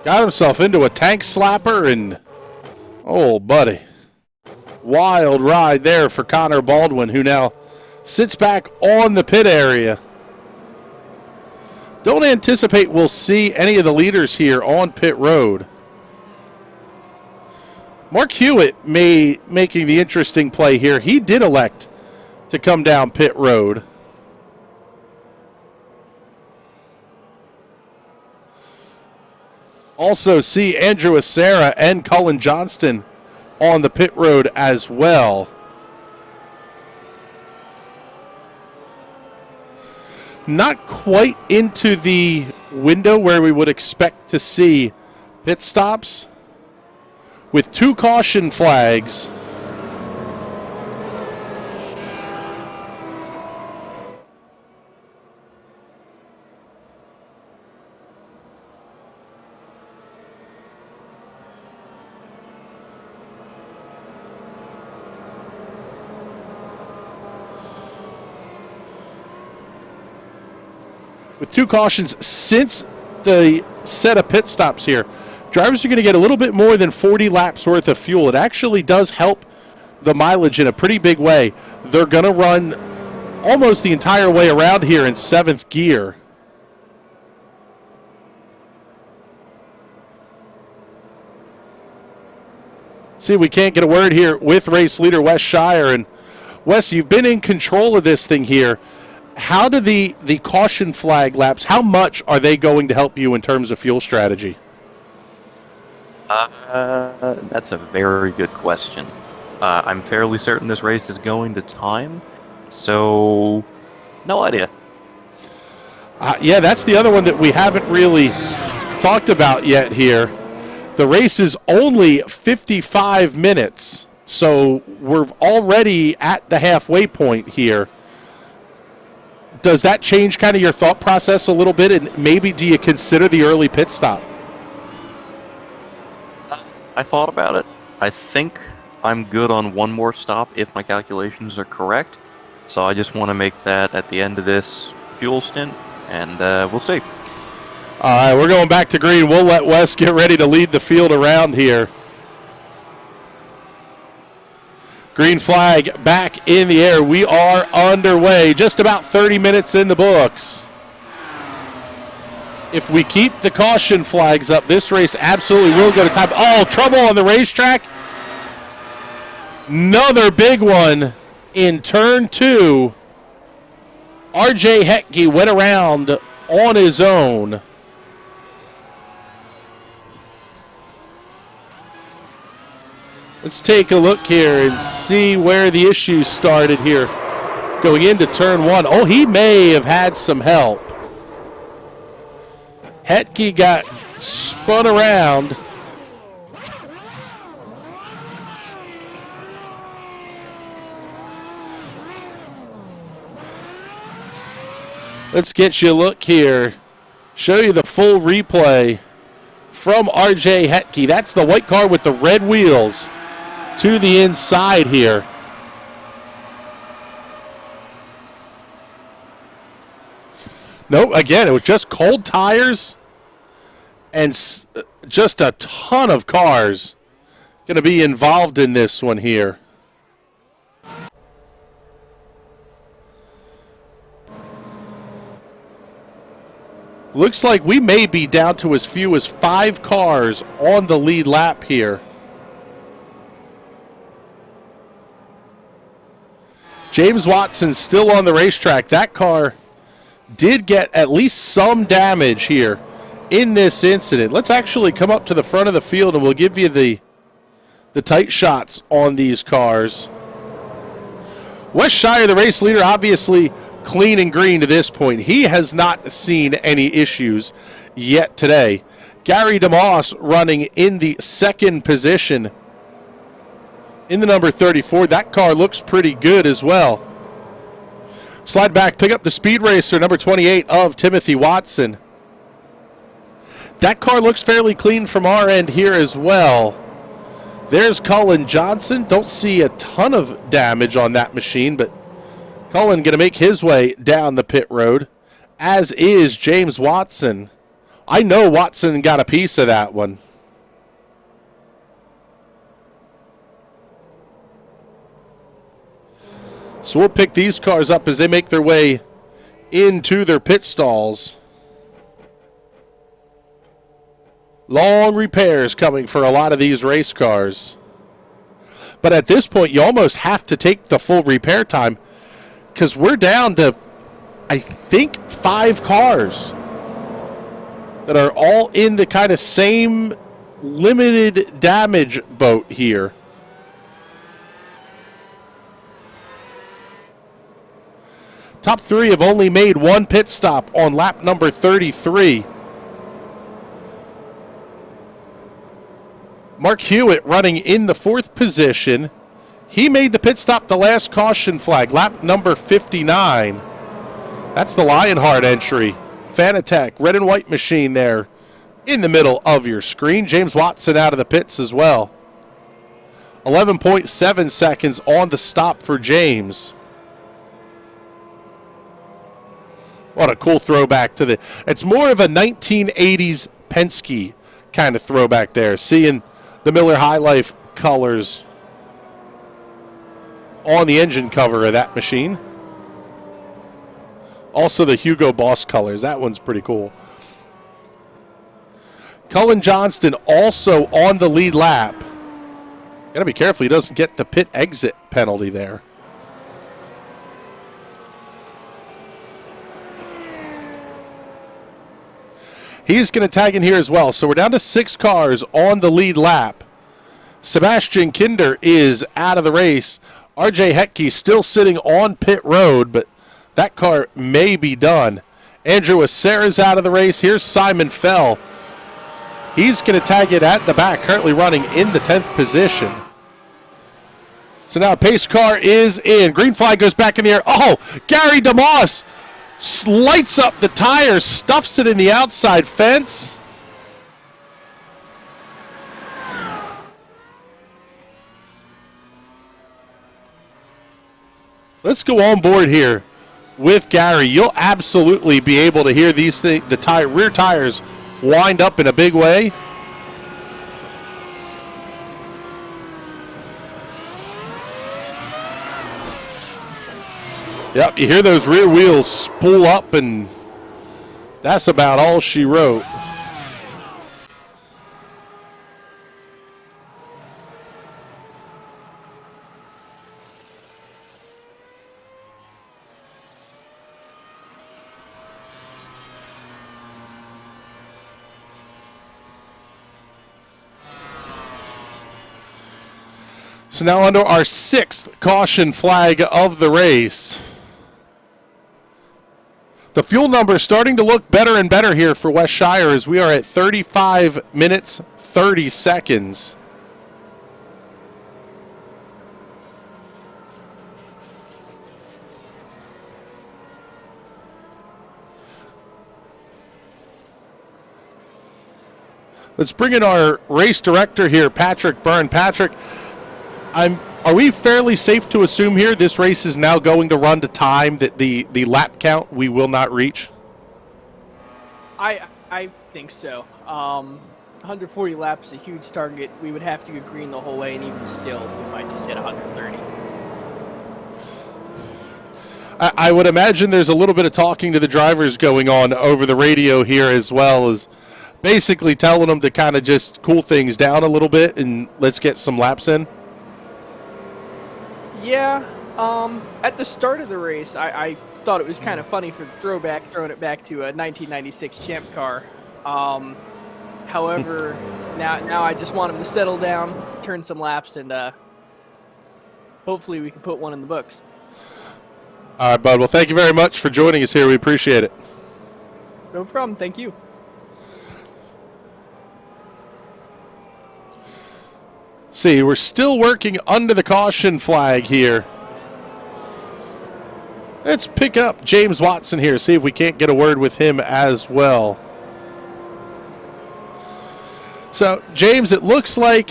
F: Got himself into a tank slapper and, oh, buddy. Wild ride there for Connor Baldwin, who now sits back on the pit area. Don't anticipate we'll see any of the leaders here on pit road. Mark Hewitt making the interesting play here. He did elect to come down pit road. Also see Andrew Acera and Cullen Johnston on the pit road as well. Not quite into the window where we would expect to see pit stops, with 2 caution flags. With 2 cautions since the set of pit stops here, drivers are going to get a little bit more than 40 laps worth of fuel. It actually does help the mileage in a pretty big way. They're going to run almost the entire way around here in 7th gear. See if we can't get a word here with race leader Wes Shire. And Wes, you've been in control of this thing here. How do the caution flag laps, how much are they going to help you in terms of fuel strategy?
H: That's a very good question. I'm fairly certain this race is going to time, so no idea.
F: Yeah, that's the other one that we haven't really talked about yet here. The race is only 55 minutes, so we're already at the halfway point here. Does that change kind of your thought process a little bit, and maybe do you consider the early pit stop?
H: I thought about it. I think I'm good on one more stop if my calculations are correct. So I just want to make that at the end of this fuel stint, and we'll see.
F: All right, we're going back to green. We'll let Wes get ready to lead the field around here. Green flag back in the air. We are underway. Just about 30 minutes in the books. If we keep the caution flags up, this race absolutely will go to time. Oh, trouble on the racetrack. Another big one in turn 2. RJ Hetke went around on his own. Let's take a look here and see where the issues started here. Going into turn 1. Oh, he may have had some help. Hetke got spun around. Let's get you a look here. Show you the full replay from RJ Hetke. That's the white car with the red wheels to the inside here. No, again, it was just cold tires and just a ton of cars going to be involved in this one here. Looks like we may be down to as few as 5 cars on the lead lap here. James Watson still on the racetrack. That car did get at least some damage here in this incident. Let's actually come up to the front of the field and we'll give you the tight shots on these cars. Wes Shire, the race leader, obviously clean and green to this point. He has not seen any issues yet today. Gary DeMoss running in the second position in the number 34. That car looks pretty good as well. Slide back, pick up the Speed Racer, number 28 of Timothy Watson. That car looks fairly clean from our end here as well. There's Cullen Johnson. Don't see a ton of damage on that machine, but Cullen going to make his way down the pit road, as is James Watson. I know Watson got a piece of that one. So we'll pick these cars up as they make their way into their pit stalls. Long repairs coming for a lot of these race cars. But at this point, you almost have to take the full repair time because we're down to, I think, 5 cars that are all in the kind of same limited damage boat here. Top 3 have only made 1 pit stop on lap number 33. Mark Hewitt running in the 4th position. He made the pit stop, the last caution flag, lap number 59. That's the Lionheart entry. Fanatec, red and white machine there in the middle of your screen. James Watson out of the pits as well. 11.7 seconds on the stop for James. What a cool throwback to the... It's more of a 1980s Penske kind of throwback there. Seeing the Miller High Life colors on the engine cover of that machine. Also the Hugo Boss colors. That one's pretty cool. Cullen Johnston also on the lead lap. Got to be careful he doesn't get the pit exit penalty there. He's going to tag in here as well. So we're down to 6 cars on the lead lap. Sebastian Kinder is out of the race. RJ Hetke still sitting on pit road, but that car may be done. Andrew Acera's out of the race. Here's Simon Fell. He's going to tag it at the back, currently running in the 10th position. So now pace car is in. Green flag goes back in the air. Oh, Gary DeMoss lights up the tires, stuffs it in the outside fence. Let's go on board here with Gary. You'll absolutely be able to hear these things, the rear tires wind up in a big way. Yep, you hear those rear wheels spool up, and that's about all she wrote. So now under our 6th caution flag of the race. The fuel number is starting to look better and better here for Wes Shire as we are at 35 minutes, 30 seconds. Let's bring in our race director here, Patrick Byrne. Patrick, are we fairly safe to assume here this race is now going to run to time, that the lap count we will not reach?
I: I think so. 140 laps is a huge target. We would have to get green the whole way, and even still, we might just hit 130.
F: I would imagine there's a little bit of talking to the drivers going on over the radio here, as well as basically telling them to kind of just cool things down a little bit and let's get some laps in.
I: Yeah. At the start of the race, I thought it was kind of funny for the throwing it back to a 1996 Champ car. However, now I just want him to settle down, turn some laps, and hopefully we can put one in the books.
F: All right, bud. Well, thank you very much for joining us here. We appreciate it.
I: No problem. Thank you.
F: See, we're still working under the caution flag here. Let's pick up James Watson here, see if we can't get a word with him as well. So, James, it looks like,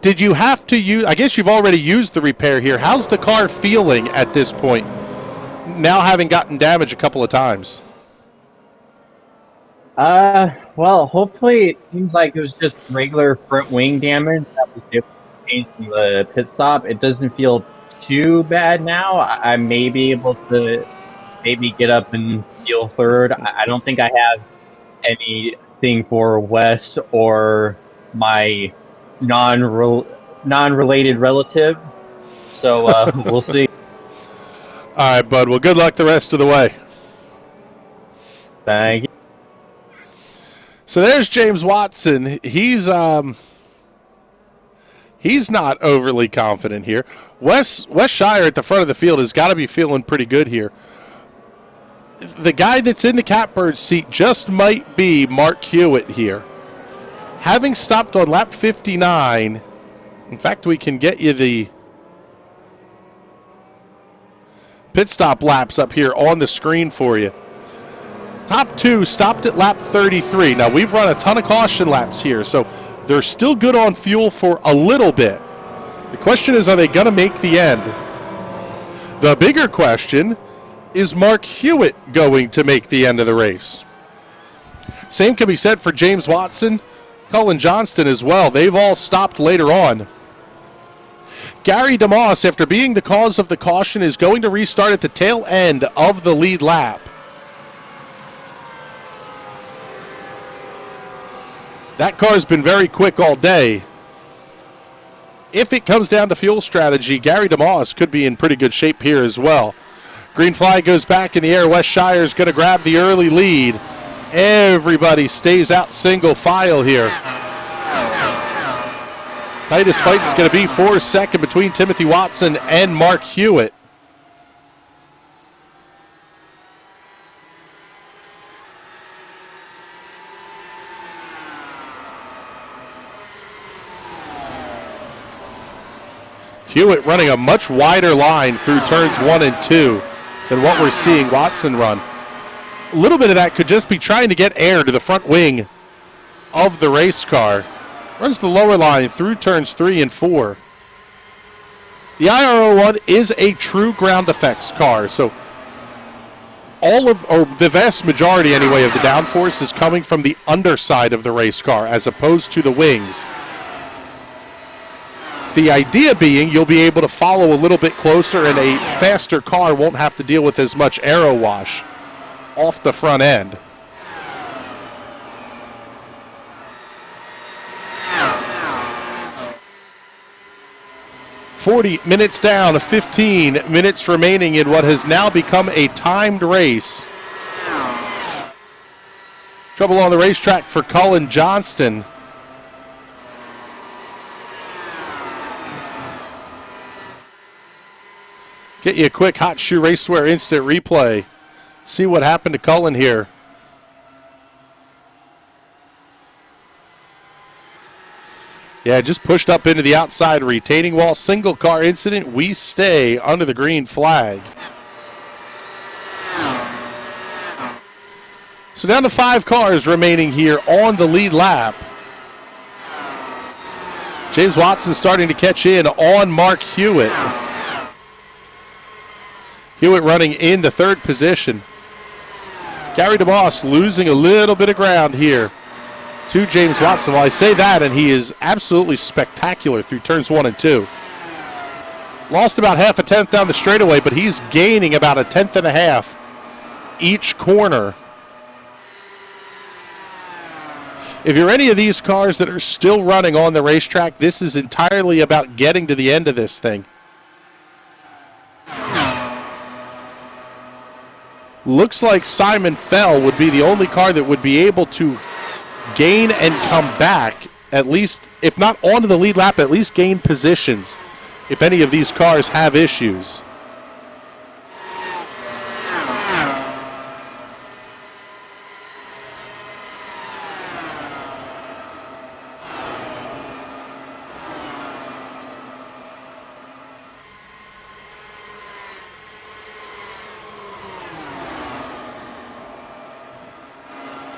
F: did you have to use, I guess you've already used the repair here. How's the car feeling at this point, now having gotten damaged a couple of times?
D: Well, hopefully it seems like it was just regular front wing damage that was able to change from the pit stop. It doesn't feel too bad now. I may be able to maybe get up and steal third. I don't think I have anything for Wes or my non-related relative. So we'll see.
F: All right, bud. Well, good luck the rest of the way.
D: Thank you.
F: So there's James Watson. He's not overly confident here. Wes Shire at the front of the field has got to be feeling pretty good here. The guy that's in the catbird seat just might be Mark Hewitt here. Having stopped on lap 59, in fact, we can get you the pit stop laps up here on the screen for you. Top two stopped at lap 33. Now, we've run a ton of caution laps here, so they're still good on fuel for a little bit. The question is, are they going to make the end? The bigger question, is Mark Hewitt going to make the end of the race? Same can be said for James Watson, Cullen Johnston as well. They've all stopped later on. Gary DeMoss, after being the cause of the caution, is going to restart at the tail end of the lead lap. That car's been very quick all day. If it comes down to fuel strategy, Gary DeMoss could be in pretty good shape here as well. Green flag goes back in the air. Wes Shire is going to grab the early lead. Everybody stays out single file here. Tightest fight is going to be for second between Timothy Watson and Mark Hewitt. Hewitt running a much wider line through turns 1 and 2 than what we're seeing Watson run. A little bit of that could just be trying to get air to the front wing of the race car. Runs the lower line through turns 3 and 4. The IR01 is a true ground effects car, so the vast majority anyway of the downforce is coming from the underside of the race car as opposed to the wings. The idea being you'll be able to follow a little bit closer and a faster car won't have to deal with as much aero wash off the front end. "40 minutes down, 15 minutes remaining in what has now become a timed race. Trouble on the racetrack for Cullen Johnston. Get you a quick Hot Shoe Racewear instant replay. See what happened to Cullen here. Yeah, just pushed up into the outside retaining wall. Single car incident. We stay under the green flag. So down to 5 cars remaining here on the lead lap. James Watson starting to catch in on Mark Hewitt. Hewitt running in the 3rd position. Gary DeMoss losing a little bit of ground here to James Watson. Well, I say that, and he is absolutely spectacular through turns 1 and 2. Lost about half a tenth down the straightaway, but he's gaining about a tenth and a half each corner. If you're any of these cars that are still running on the racetrack, this is entirely about getting to the end of this thing. Looks like Simon Fell would be the only car that would be able to gain and come back, at least, if not onto the lead lap, at least gain positions if any of these cars have issues.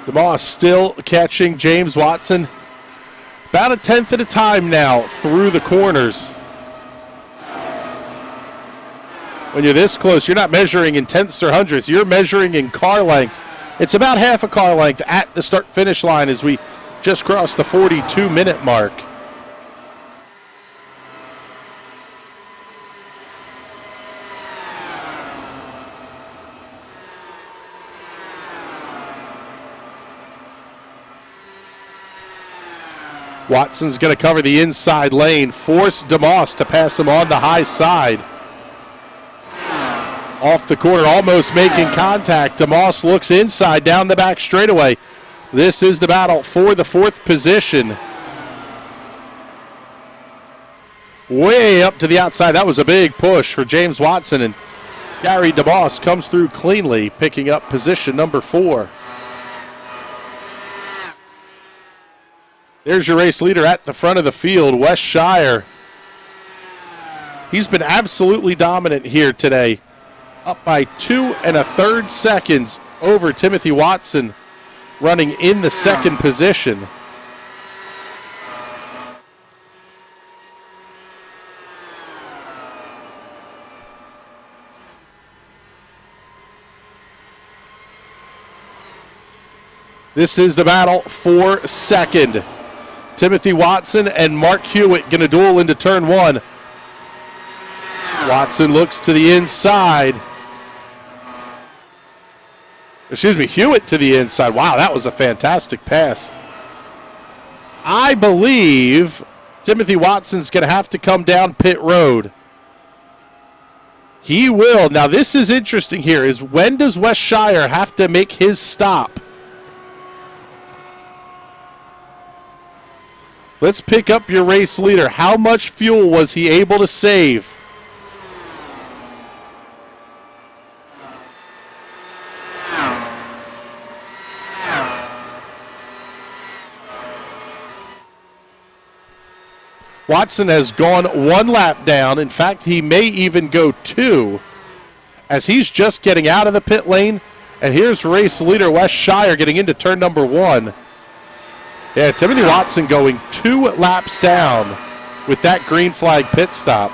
F: DeMoss still catching James Watson about a tenth at a time now through the corners. When you're this close, you're not measuring in tenths or hundredths, you're measuring in car lengths. It's about half a car length at the start-finish line as we just crossed the 42-minute mark. Watson's going to cover the inside lane, force DeMoss to pass him on the high side. Off the corner, almost making contact. DeMoss looks inside, down the back straightaway. This is the battle for the fourth position. Way up to the outside. That was a big push for James Watson, and Gary DeMoss comes through cleanly, picking up position number 4. There's your race leader at the front of the field, Wes Shire. He's been absolutely dominant here today. Up by 2 1/3 seconds over Timothy Watson, running in the second position. This is the battle for second. Timothy Watson and Mark Hewitt going to duel into turn 1. Watson looks to the inside. Hewitt to the inside. Wow, that was a fantastic pass. I believe Timothy Watson's going to have to come down pit road. He will. Now, this is interesting here, is when does Wes Shire have to make his stop? Let's pick up your race leader. How much fuel was he able to save? Watson has gone 1 lap down. In fact, he may even go 2 as he's just getting out of the pit lane. And here's race leader Wes Shire getting into turn number 1. Yeah, Timothy Watson going 2 laps down with that green flag pit stop.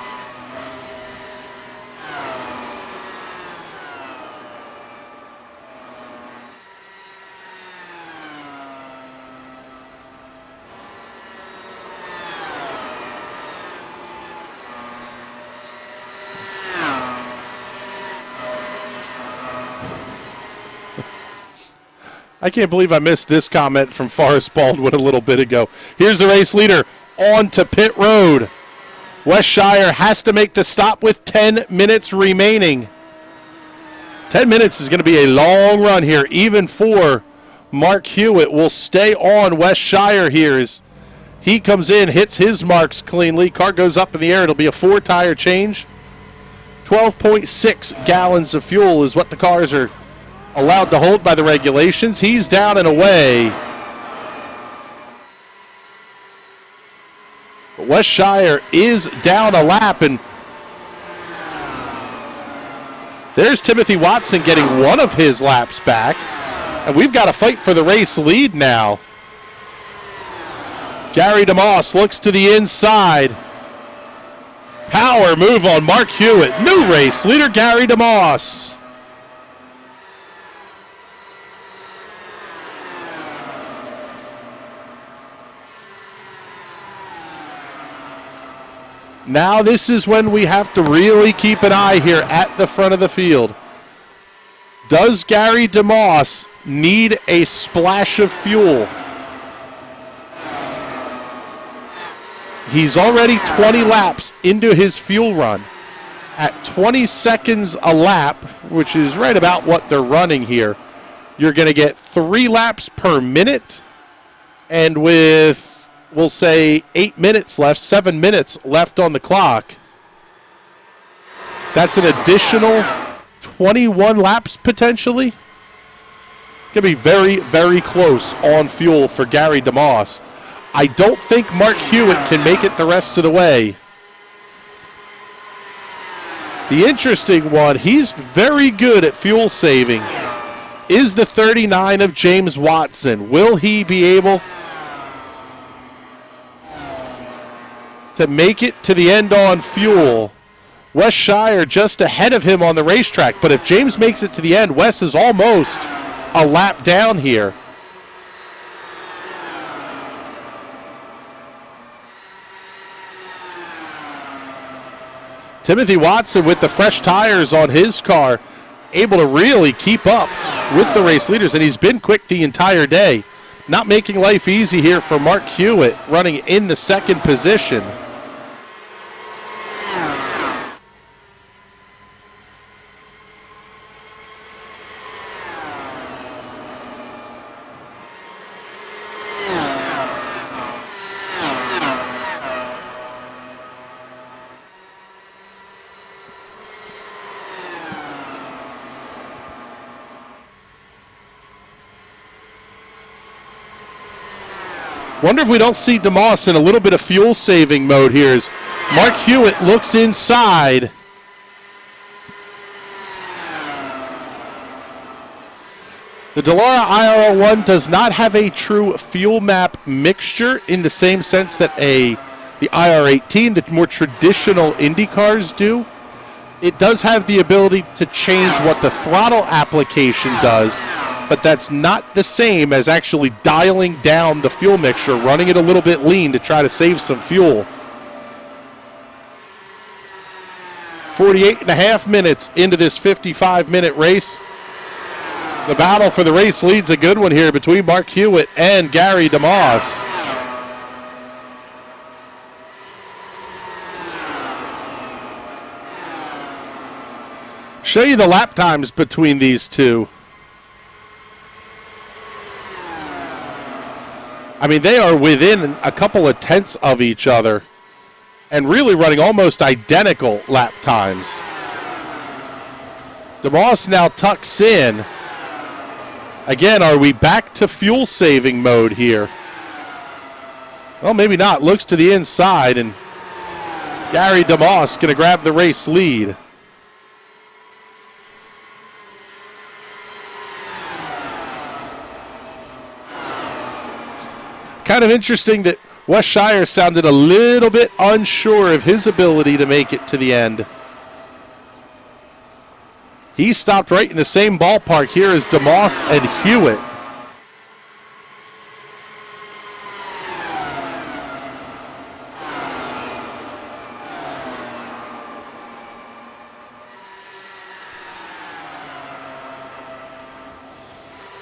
F: I can't believe I missed this comment from Forrest Baldwin a little bit ago. Here's the race leader on to pit road. Wes Shire has to make the stop with 10 minutes remaining. 10 minutes is going to be a long run here, even for Mark Hewitt. Will stay on Wes Shire here as he comes in, hits his marks cleanly. Car goes up in the air. It'll be a 4-tire change. 12.6 gallons of fuel is what the cars are allowed to hold by the regulations. He's down and away. But Wes Shire is down a lap, and there's Timothy Watson getting one of his laps back. And we've got to fight for the race lead now. Gary DeMoss looks to the inside. Power move on Mark Hewitt. New race leader Gary DeMoss. Now this is when we have to really keep an eye here at the front of the field. Does Gary DeMoss need a splash of fuel? He's already 20 laps into his fuel run. At 20 seconds a lap, which is right about what they're running here, you're going to get 3 laps per minute. And with, we'll say, 8 minutes left, 7 minutes left on the clock, that's an additional 21 laps potentially. Going to be very, very close on fuel for Gary DeMoss. I don't think Mark Hewitt can make it the rest of the way. The interesting one, he's very good at fuel saving, is the 39 of James Watson. Will he be able to make it to the end on fuel? Wes Shire just ahead of him on the racetrack, but if James makes it to the end, Wes is almost a lap down here. Timothy Watson with the fresh tires on his car, able to really keep up with the race leaders, and he's been quick the entire day. Not making life easy here for Mark Hewitt, running in the second position. Wonder if we don't see DeMoss in a little bit of fuel saving mode here as Mark Hewitt looks inside. The Dallara IRL1 does not have a true fuel map mixture in the same sense that the IR18, the more traditional Indy cars do. It does have the ability to change what the throttle application does, but that's not the same as actually dialing down the fuel mixture, running it a little bit lean to try to save some fuel. 48.5 minutes into this 55-minute race. The battle for the race lead's a good one here between Mark Hewitt and Gary DeMoss. Show you the lap times between these two. I mean, they are within a couple of tenths of each other and really running almost identical lap times. DeMoss now tucks in. Again, are we back to fuel saving mode here? Well, maybe not. Looks to the inside, and Gary DeMoss going to grab the race lead. Kind of interesting that Wes Shire sounded a little bit unsure of his ability to make it to the end. He stopped right in the same ballpark here as DeMoss and Hewitt.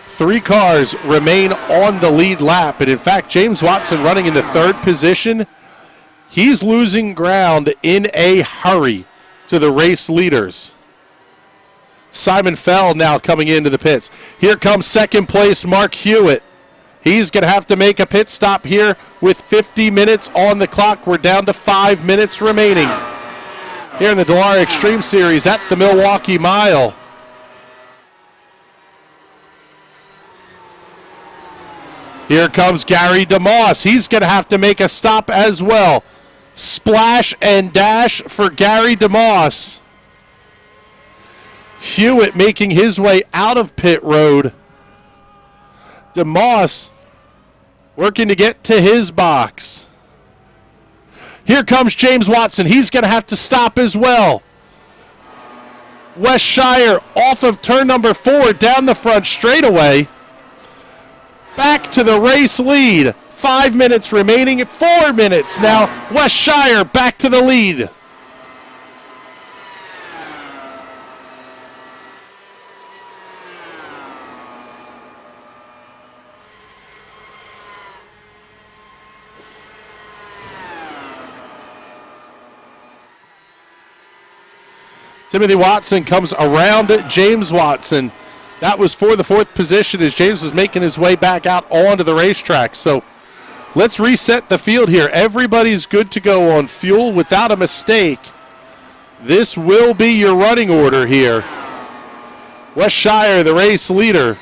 F: Three cars remain on the lead lap, and in fact, James Watson running in the third position. He's losing ground in a hurry to the race leaders. Simon Fell now coming into the pits. Here comes second place Mark Hewitt. He's going to have to make a pit stop here with 50 minutes on the clock. We're down to 5 minutes remaining here in the Dallara X-treme Series at the Milwaukee Mile. Here comes Gary DeMoss. He's going to have to make a stop as well. Splash and dash for Gary DeMoss. Hewitt making his way out of pit road. DeMoss working to get to his box. Here comes James Watson. He's going to have to stop as well. Wes Shire off of turn number 4 down the front straightaway. Back to the race lead. 5 minutes remaining. 4 minutes now. West Shire back to the lead. Timothy Watson comes around James Watson. That was for the 4th position as James was making his way back out onto the racetrack. So let's reset the field here. Everybody's good to go on fuel without a mistake. This will be your running order here. West Shire, the race leader.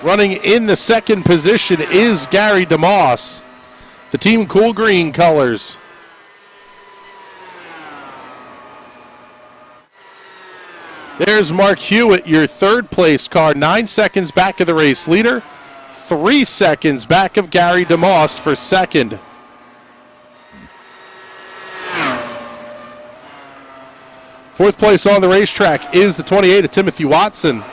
F: Running in the 2nd position is Gary DeMoss. The Team Cool Green colors. There's Mark Hewitt, your 3rd place car, 9 seconds back of the race leader, 3 seconds back of Gary DeMoss for 2nd. Fourth place on the racetrack is the 28 of Timothy Watson.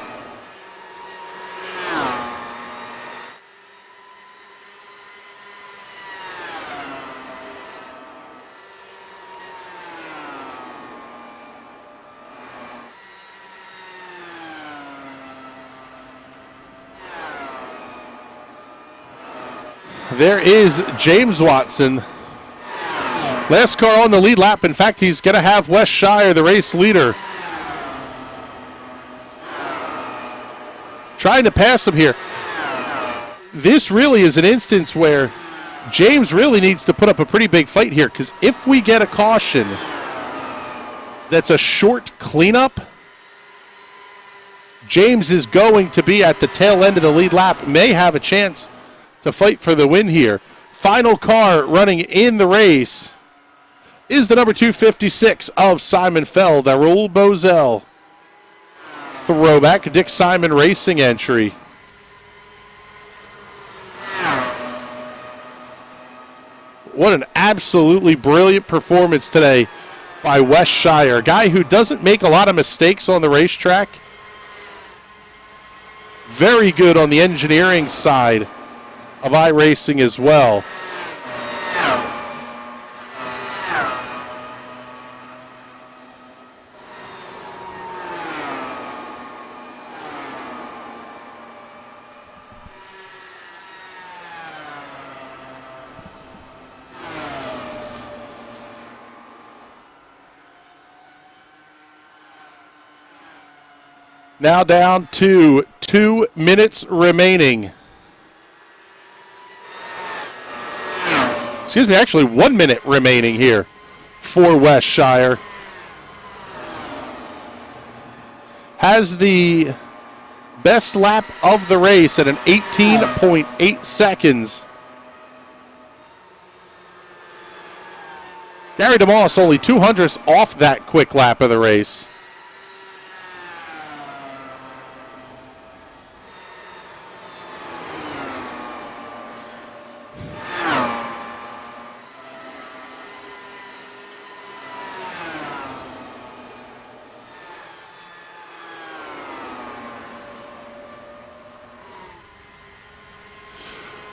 F: There is James Watson. Last car on the lead lap. In fact, he's going to have West Shire, the race leader, trying to pass him here. This really is an instance where James really needs to put up a pretty big fight here, because if we get a caution that's a short cleanup, James is going to be at the tail end of the lead lap, may have a chance to fight for the win here. Final car running in the race is the number 256 of Simon Feld, Raul Bozell. Throwback Dick Simon Racing entry. What an absolutely brilliant performance today by West Shire. A guy who doesn't make a lot of mistakes on the racetrack. Very good on the engineering side of iRacing as well. Now down to 2 minutes remaining. Excuse me, actually 1 minute remaining here for West Shire. Has the best lap of the race at an 18.8 seconds. Gary DeMoss only 200ths off that quick lap of the race.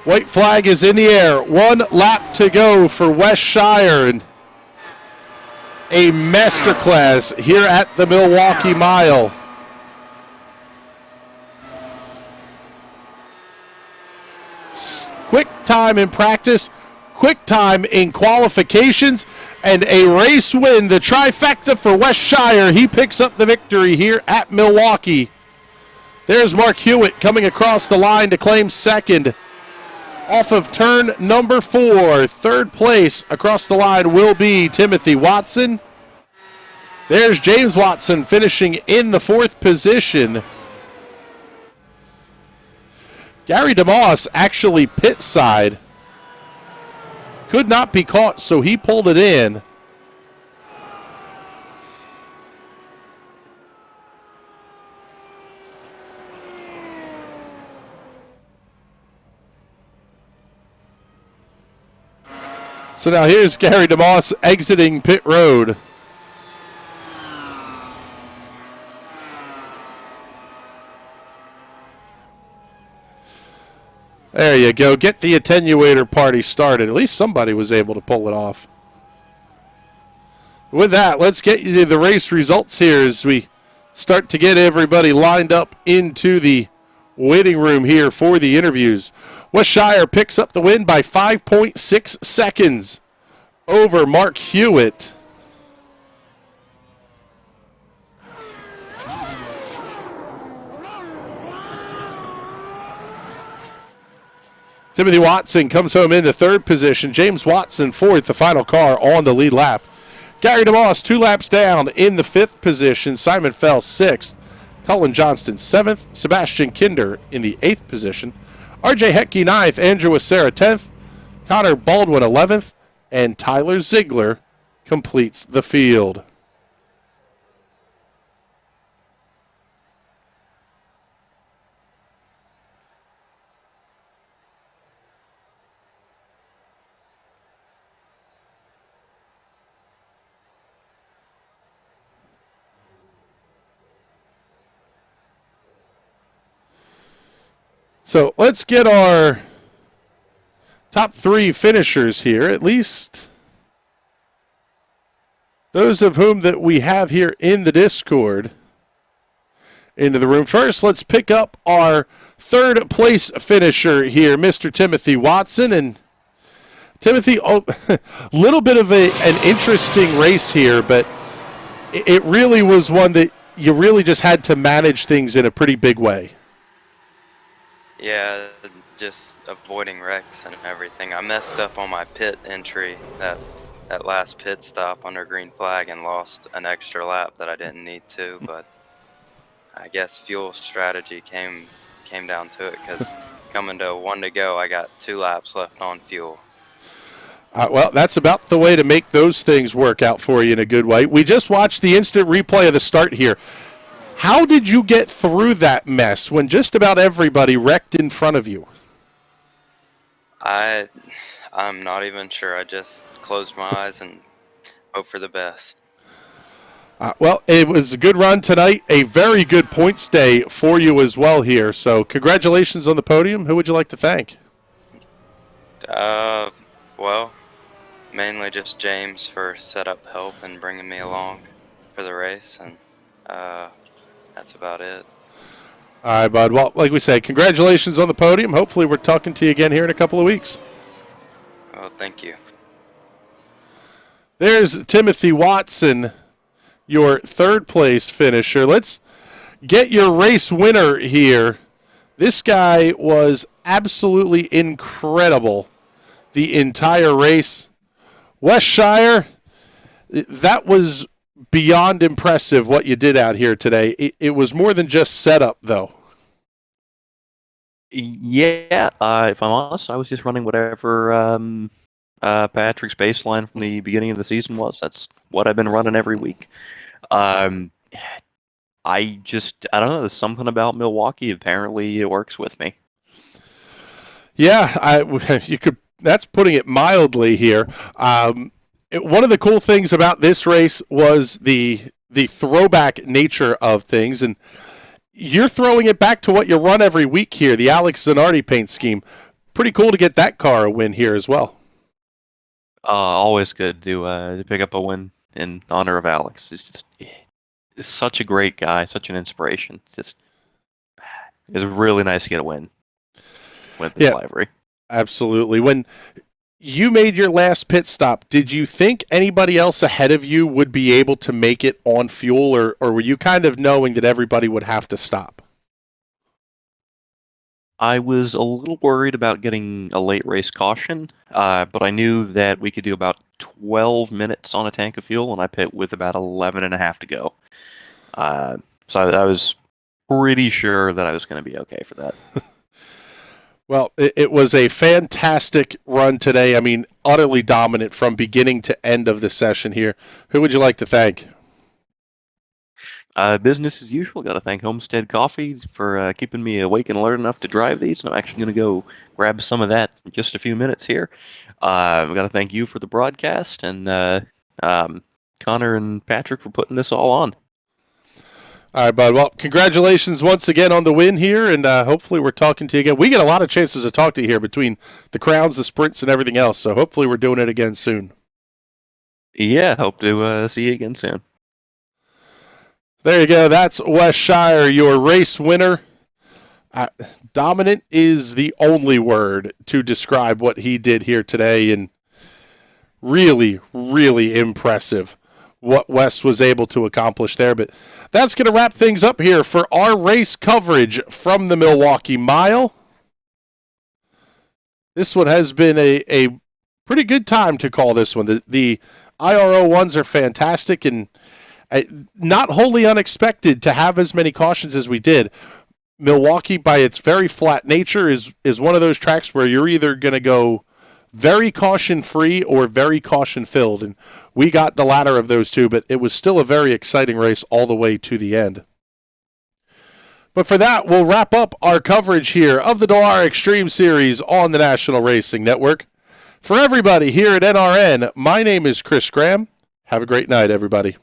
F: White flag is in the air. 1 lap to go for West Shire. And a masterclass here at the Milwaukee Mile. Quick time in practice, quick time in qualifications, and a race win. The trifecta for West Shire. He picks up the victory here at Milwaukee. There's Mark Hewitt coming across the line to claim 2nd. Off of turn number 4, 3rd place across the line will be Timothy Watson. There's James Watson finishing in the 4th position. Gary DeMoss actually pit side. Could not be caught, so he pulled it in. So now here's Gary DeMoss exiting pit road. There you go. Get the attenuator party started. At least somebody was able to pull it off. With that, let's get you to the race results here as we start to get everybody lined up into the waiting room here for the interviews. Westshire picks up the win by 5.6 seconds over Mark Hewitt. Timothy Watson comes home in the third position. James Watson fourth, the final car on the lead lap. Gary DeMoss 2 laps down in the fifth position. Simon Fell sixth. Cullen Johnston seventh. Sebastian Kinder in the eighth position. RJ Hetke ninth. Andrew Acera 10th. Connor Baldwin 11th. And Tyler Ziegler completes the field. So let's get our top 3 finishers here, at least those of whom that we have here in the Discord, into the room. First, let's pick up our third place finisher here, Mr. Timothy Watson. And Timothy, a little bit of an interesting race here, but it really was one that you really just had to manage things in a pretty big way.
J: Yeah, just avoiding wrecks and everything. I messed up on my pit entry, that last pit stop under green flag, and lost an extra lap that I didn't need to, but I guess fuel strategy came down to it, because coming to 1 to go, I got 2 laps left on fuel.
F: Well, that's about the way to make those things work out for you in a good way. We just watched the instant replay of the start here. How did you get through that mess when just about everybody wrecked in front of you?
J: I'm not even sure. I just closed my eyes and hope for the best.
F: Well, it was a good run tonight. A very good points day for you as well here. So congratulations on the podium. Who would you like to thank?
J: Well, mainly just James for setup help and bringing me along for the race, and that's about it.
F: All right, bud. Well, like we say, congratulations on the podium. Hopefully we're talking to you again here in a couple of weeks.
J: Well, thank you.
F: There's Timothy Watson, your third place finisher. Let's get your race winner here. This guy was absolutely incredible the entire race. Westshire, that was beyond impressive what you did out here today. It was more than just setup, though.
H: Yeah, if I'm honest, I was just running whatever Patrick's baseline from the beginning of the season was. That's what I've been running every week. I don't know, there's something about Milwaukee. Apparently it works with me.
F: Yeah, that's putting it mildly here. One of the cool things about this race was the throwback nature of things, and you're throwing it back to what you run every week here, the Alex Zanardi paint scheme. Pretty cool to get that car a win here as well.
H: Always good to pick up a win in honor of Alex. It's such a great guy, such an inspiration. It's really nice to get a win with this livery.
F: Absolutely. When you made your last pit stop, did you think anybody else ahead of you would be able to make it on fuel, or were you kind of knowing that everybody would have to stop?
H: I was a little worried about getting a late race caution, but I knew that we could do about 12 minutes on a tank of fuel, and I pit with about 11 and a half to go. So I was pretty sure that I was going to be okay for that.
F: Well, it was a fantastic run today. I mean, utterly dominant from beginning to end of the session here. Who would you like to thank?
H: Business as usual. Got to thank Homestead Coffee for keeping me awake and alert enough to drive these. And I'm actually going to go grab some of that in just a few minutes here. We've got to thank you for the broadcast, and Connor and Patrick for putting this all on.
F: All right, bud. Well, congratulations once again on the win here, and hopefully we're talking to you again. We get a lot of chances to talk to you here between the crowns, the sprints, and everything else, so hopefully we're doing it again soon.
H: Yeah, hope to see you again soon.
F: There you go. That's Wes Shire, your race winner. Dominant is the only word to describe what he did here today, and really, really impressive what Wes was able to accomplish there. But that's going to wrap things up here for our race coverage from the Milwaukee Mile. This one has been a pretty good time to call this one. The IRO ones are fantastic and not wholly unexpected to have as many cautions as we did. Milwaukee, by its very flat nature, is one of those tracks where you're either going to go very caution-free or very caution-filled, and we got the latter of those two, but it was still a very exciting race all the way to the end. But for that, we'll wrap up our coverage here of the Dallara X-treme Series on the National Racing Network. For everybody here at NRN, my name is Chris Graham. Have a great night, everybody.